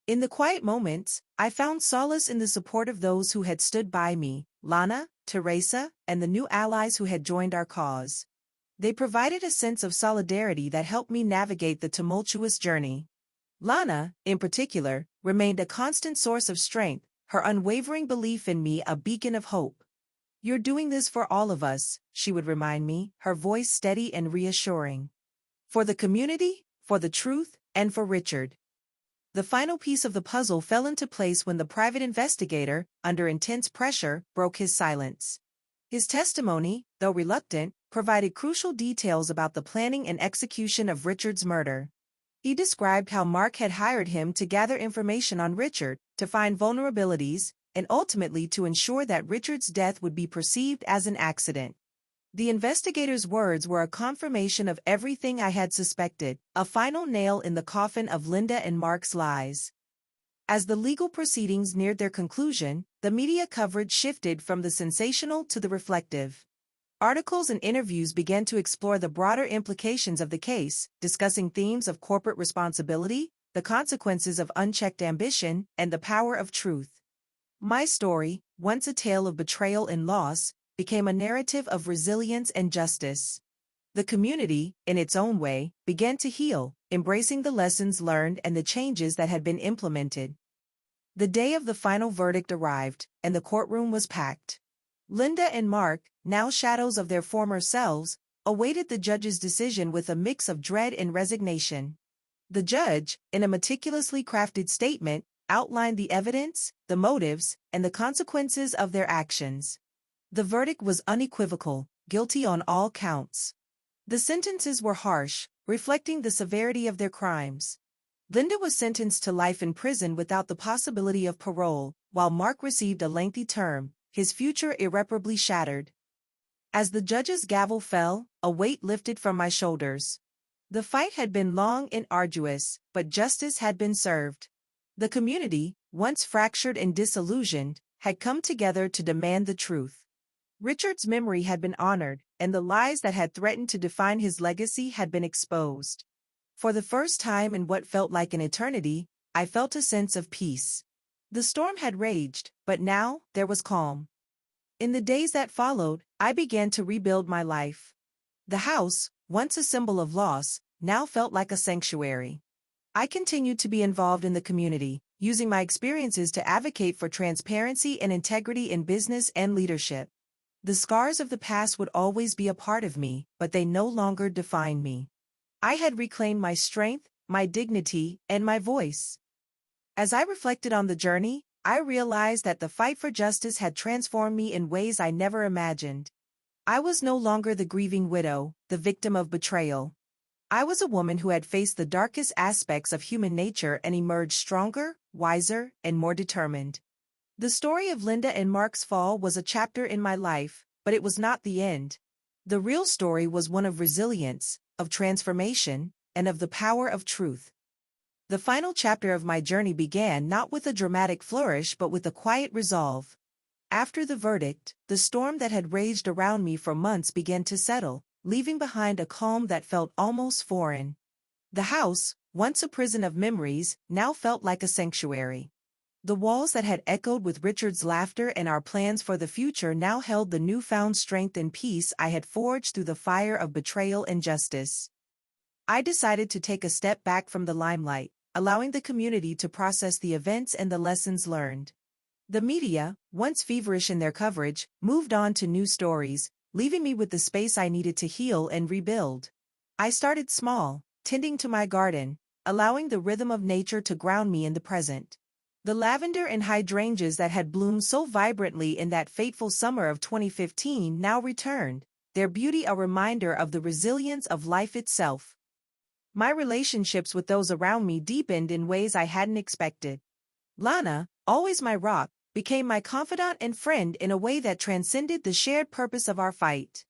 In the quiet moments, I found solace in the support of those who had stood by me, Lana, Teresa, and the new allies who had joined our cause. They provided a sense of solidarity that helped me navigate the tumultuous journey. Lana, in particular, remained a constant source of strength, her unwavering belief in me a beacon of hope. "You're doing this for all of us," she would remind me, her voice steady and reassuring. "For the community, for the truth, and for Richard." The final piece of the puzzle fell into place when the private investigator, under intense pressure, broke his silence. His testimony, though reluctant, provided crucial details about the planning and execution of Richard's murder. He described how Mark had hired him to gather information on Richard, to find vulnerabilities, and ultimately to ensure that Richard's death would be perceived as an accident. The investigator's words were a confirmation of everything I had suspected, a final nail in the coffin of Linda and Mark's lies. As the legal proceedings neared their conclusion, the media coverage shifted from the sensational to the reflective. Articles and interviews began to explore the broader implications of the case, discussing themes of corporate responsibility, the consequences of unchecked ambition, and the power of truth. My story, once a tale of betrayal and loss, became a narrative of resilience and justice. The community, in its own way, began to heal, embracing the lessons learned and the changes that had been implemented. The day of the final verdict arrived, and the courtroom was packed. Linda and Mark, now shadows of their former selves, awaited the judge's decision with a mix of dread and resignation. The judge, in a meticulously crafted statement, outlined the evidence, the motives, and the consequences of their actions. The verdict was unequivocal, guilty on all counts. The sentences were harsh, reflecting the severity of their crimes. Linda was sentenced to life in prison without the possibility of parole, while Mark received a lengthy term, his future irreparably shattered. As the judge's gavel fell, a weight lifted from my shoulders. The fight had been long and arduous, but justice had been served. The community, once fractured and disillusioned, had come together to demand the truth. Richard's memory had been honored, and the lies that had threatened to define his legacy had been exposed. For the first time in what felt like an eternity, I felt a sense of peace. The storm had raged, but now there was calm. In the days that followed, I began to rebuild my life. The house, once a symbol of loss, now felt like a sanctuary. I continued to be involved in the community, using my experiences to advocate for transparency and integrity in business and leadership. The scars of the past would always be a part of me, but they no longer defined me. I had reclaimed my strength, my dignity, and my voice. As I reflected on the journey, I realized that the fight for justice had transformed me in ways I never imagined. I was no longer the grieving widow, the victim of betrayal. I was a woman who had faced the darkest aspects of human nature and emerged stronger, wiser, and more determined. The story of Linda and Mark's fall was a chapter in my life, but it was not the end. The real story was one of resilience, of transformation, and of the power of truth. The final chapter of my journey began not with a dramatic flourish but with a quiet resolve. After the verdict, the storm that had raged around me for months began to settle, leaving behind a calm that felt almost foreign. The house, once a prison of memories, now felt like a sanctuary. The walls that had echoed with Richard's laughter and our plans for the future now held the newfound strength and peace I had forged through the fire of betrayal and justice. I decided to take a step back from the limelight, allowing the community to process the events and the lessons learned. The media, once feverish in their coverage, moved on to new stories, leaving me with the space I needed to heal and rebuild. I started small, tending to my garden, allowing the rhythm of nature to ground me in the present. The lavender and hydrangeas that had bloomed so vibrantly in that fateful summer of 2015 now returned, their beauty a reminder of the resilience of life itself. My relationships with those around me deepened in ways I hadn't expected. Lana, always my rock, became my confidant and friend in a way that transcended the shared purpose of our fight.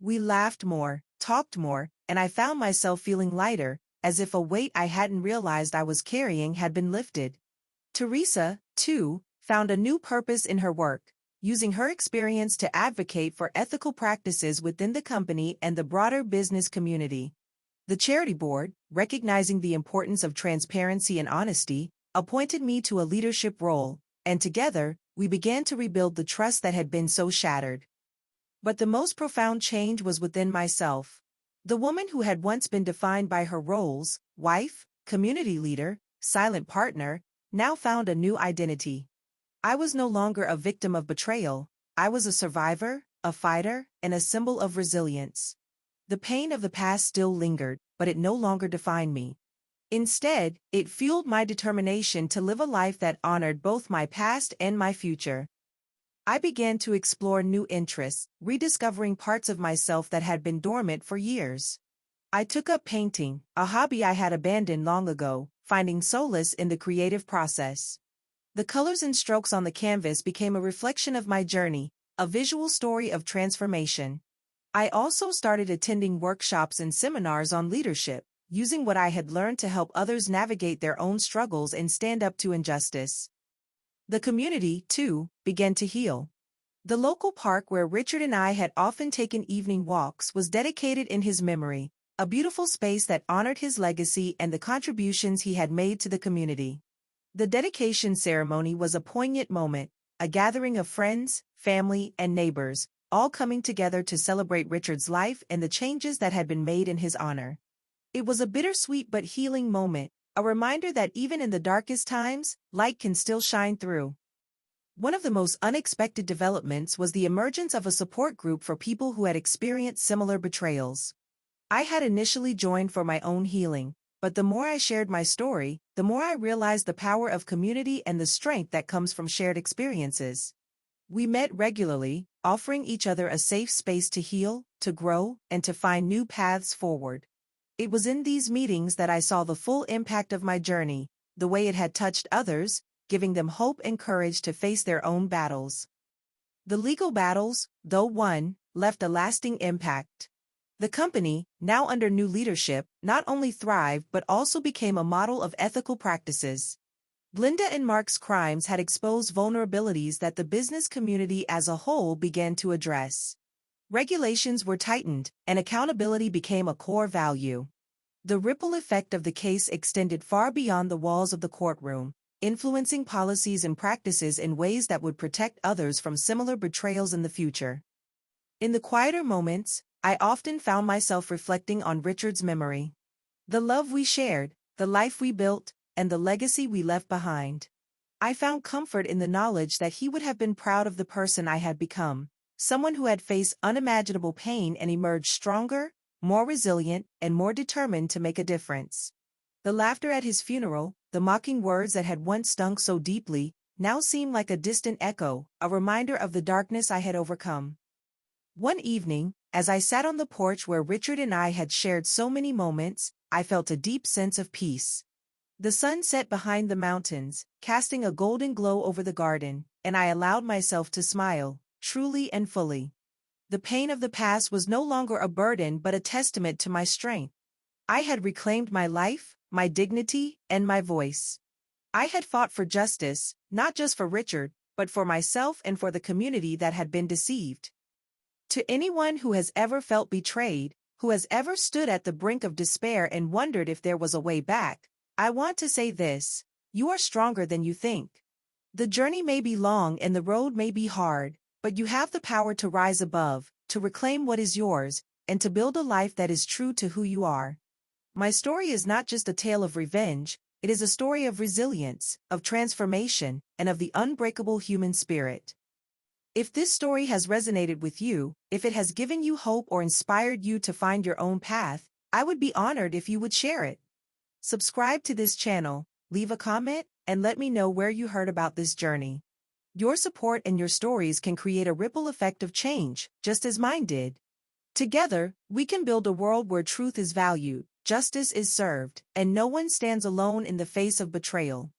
We laughed more, talked more, and I found myself feeling lighter, as if a weight I hadn't realized I was carrying had been lifted. Teresa, too, found a new purpose in her work, using her experience to advocate for ethical practices within the company and the broader business community. The charity board, recognizing the importance of transparency and honesty, appointed me to a leadership role, and together, we began to rebuild the trust that had been so shattered. But the most profound change was within myself. The woman who had once been defined by her roles, wife, community leader, silent partner, now found a new identity. I was no longer a victim of betrayal, I was a survivor, a fighter, and a symbol of resilience. The pain of the past still lingered, but it no longer defined me. Instead, it fueled my determination to live a life that honored both my past and my future. I began to explore new interests, rediscovering parts of myself that had been dormant for years. I took up painting, a hobby I had abandoned long ago, finding solace in the creative process. The colors and strokes on the canvas became a reflection of my journey, a visual story of transformation. I also started attending workshops and seminars on leadership, using what I had learned to help others navigate their own struggles and stand up to injustice. The community, too, began to heal. The local park where Richard and I had often taken evening walks was dedicated in his memory, a beautiful space that honored his legacy and the contributions he had made to the community. The dedication ceremony was a poignant moment, a gathering of friends, family, and neighbors, all coming together to celebrate Richard's life and the changes that had been made in his honor. It was a bittersweet but healing moment, a reminder that even in the darkest times, light can still shine through. One of the most unexpected developments was the emergence of a support group for people who had experienced similar betrayals. I had initially joined for my own healing, but the more I shared my story, the more I realized the power of community and the strength that comes from shared experiences. We met regularly, offering each other a safe space to heal, to grow, and to find new paths forward. It was in these meetings that I saw the full impact of my journey, the way it had touched others, giving them hope and courage to face their own battles. The legal battles, though won, left a lasting impact. The company, now under new leadership, not only thrived but also became a model of ethical practices. Linda and Mark's crimes had exposed vulnerabilities that the business community as a whole began to address. Regulations were tightened, and accountability became a core value. The ripple effect of the case extended far beyond the walls of the courtroom, influencing policies and practices in ways that would protect others from similar betrayals in the future. In the quieter moments, I often found myself reflecting on Richard's memory. The love we shared, the life we built, and the legacy we left behind. I found comfort in the knowledge that he would have been proud of the person I had become, someone who had faced unimaginable pain and emerged stronger, more resilient, and more determined to make a difference. The laughter at his funeral, the mocking words that had once stung so deeply, now seemed like a distant echo, a reminder of the darkness I had overcome. One evening, as I sat on the porch where Richard and I had shared so many moments, I felt a deep sense of peace. The sun set behind the mountains, casting a golden glow over the garden, and I allowed myself to smile, truly and fully. The pain of the past was no longer a burden but a testament to my strength. I had reclaimed my life, my dignity, and my voice. I had fought for justice, not just for Richard, but for myself and for the community that had been deceived. To anyone who has ever felt betrayed, who has ever stood at the brink of despair and wondered if there was a way back, I want to say this: you are stronger than you think. The journey may be long and the road may be hard, but you have the power to rise above, to reclaim what is yours, and to build a life that is true to who you are. My story is not just a tale of revenge, it is a story of resilience, of transformation, and of the unbreakable human spirit. If this story has resonated with you, if it has given you hope or inspired you to find your own path, I would be honored if you would share it. Subscribe to this channel, leave a comment, and let me know where you heard about this journey. Your support and your stories can create a ripple effect of change, just as mine did. Together, we can build a world where truth is valued, justice is served, and no one stands alone in the face of betrayal.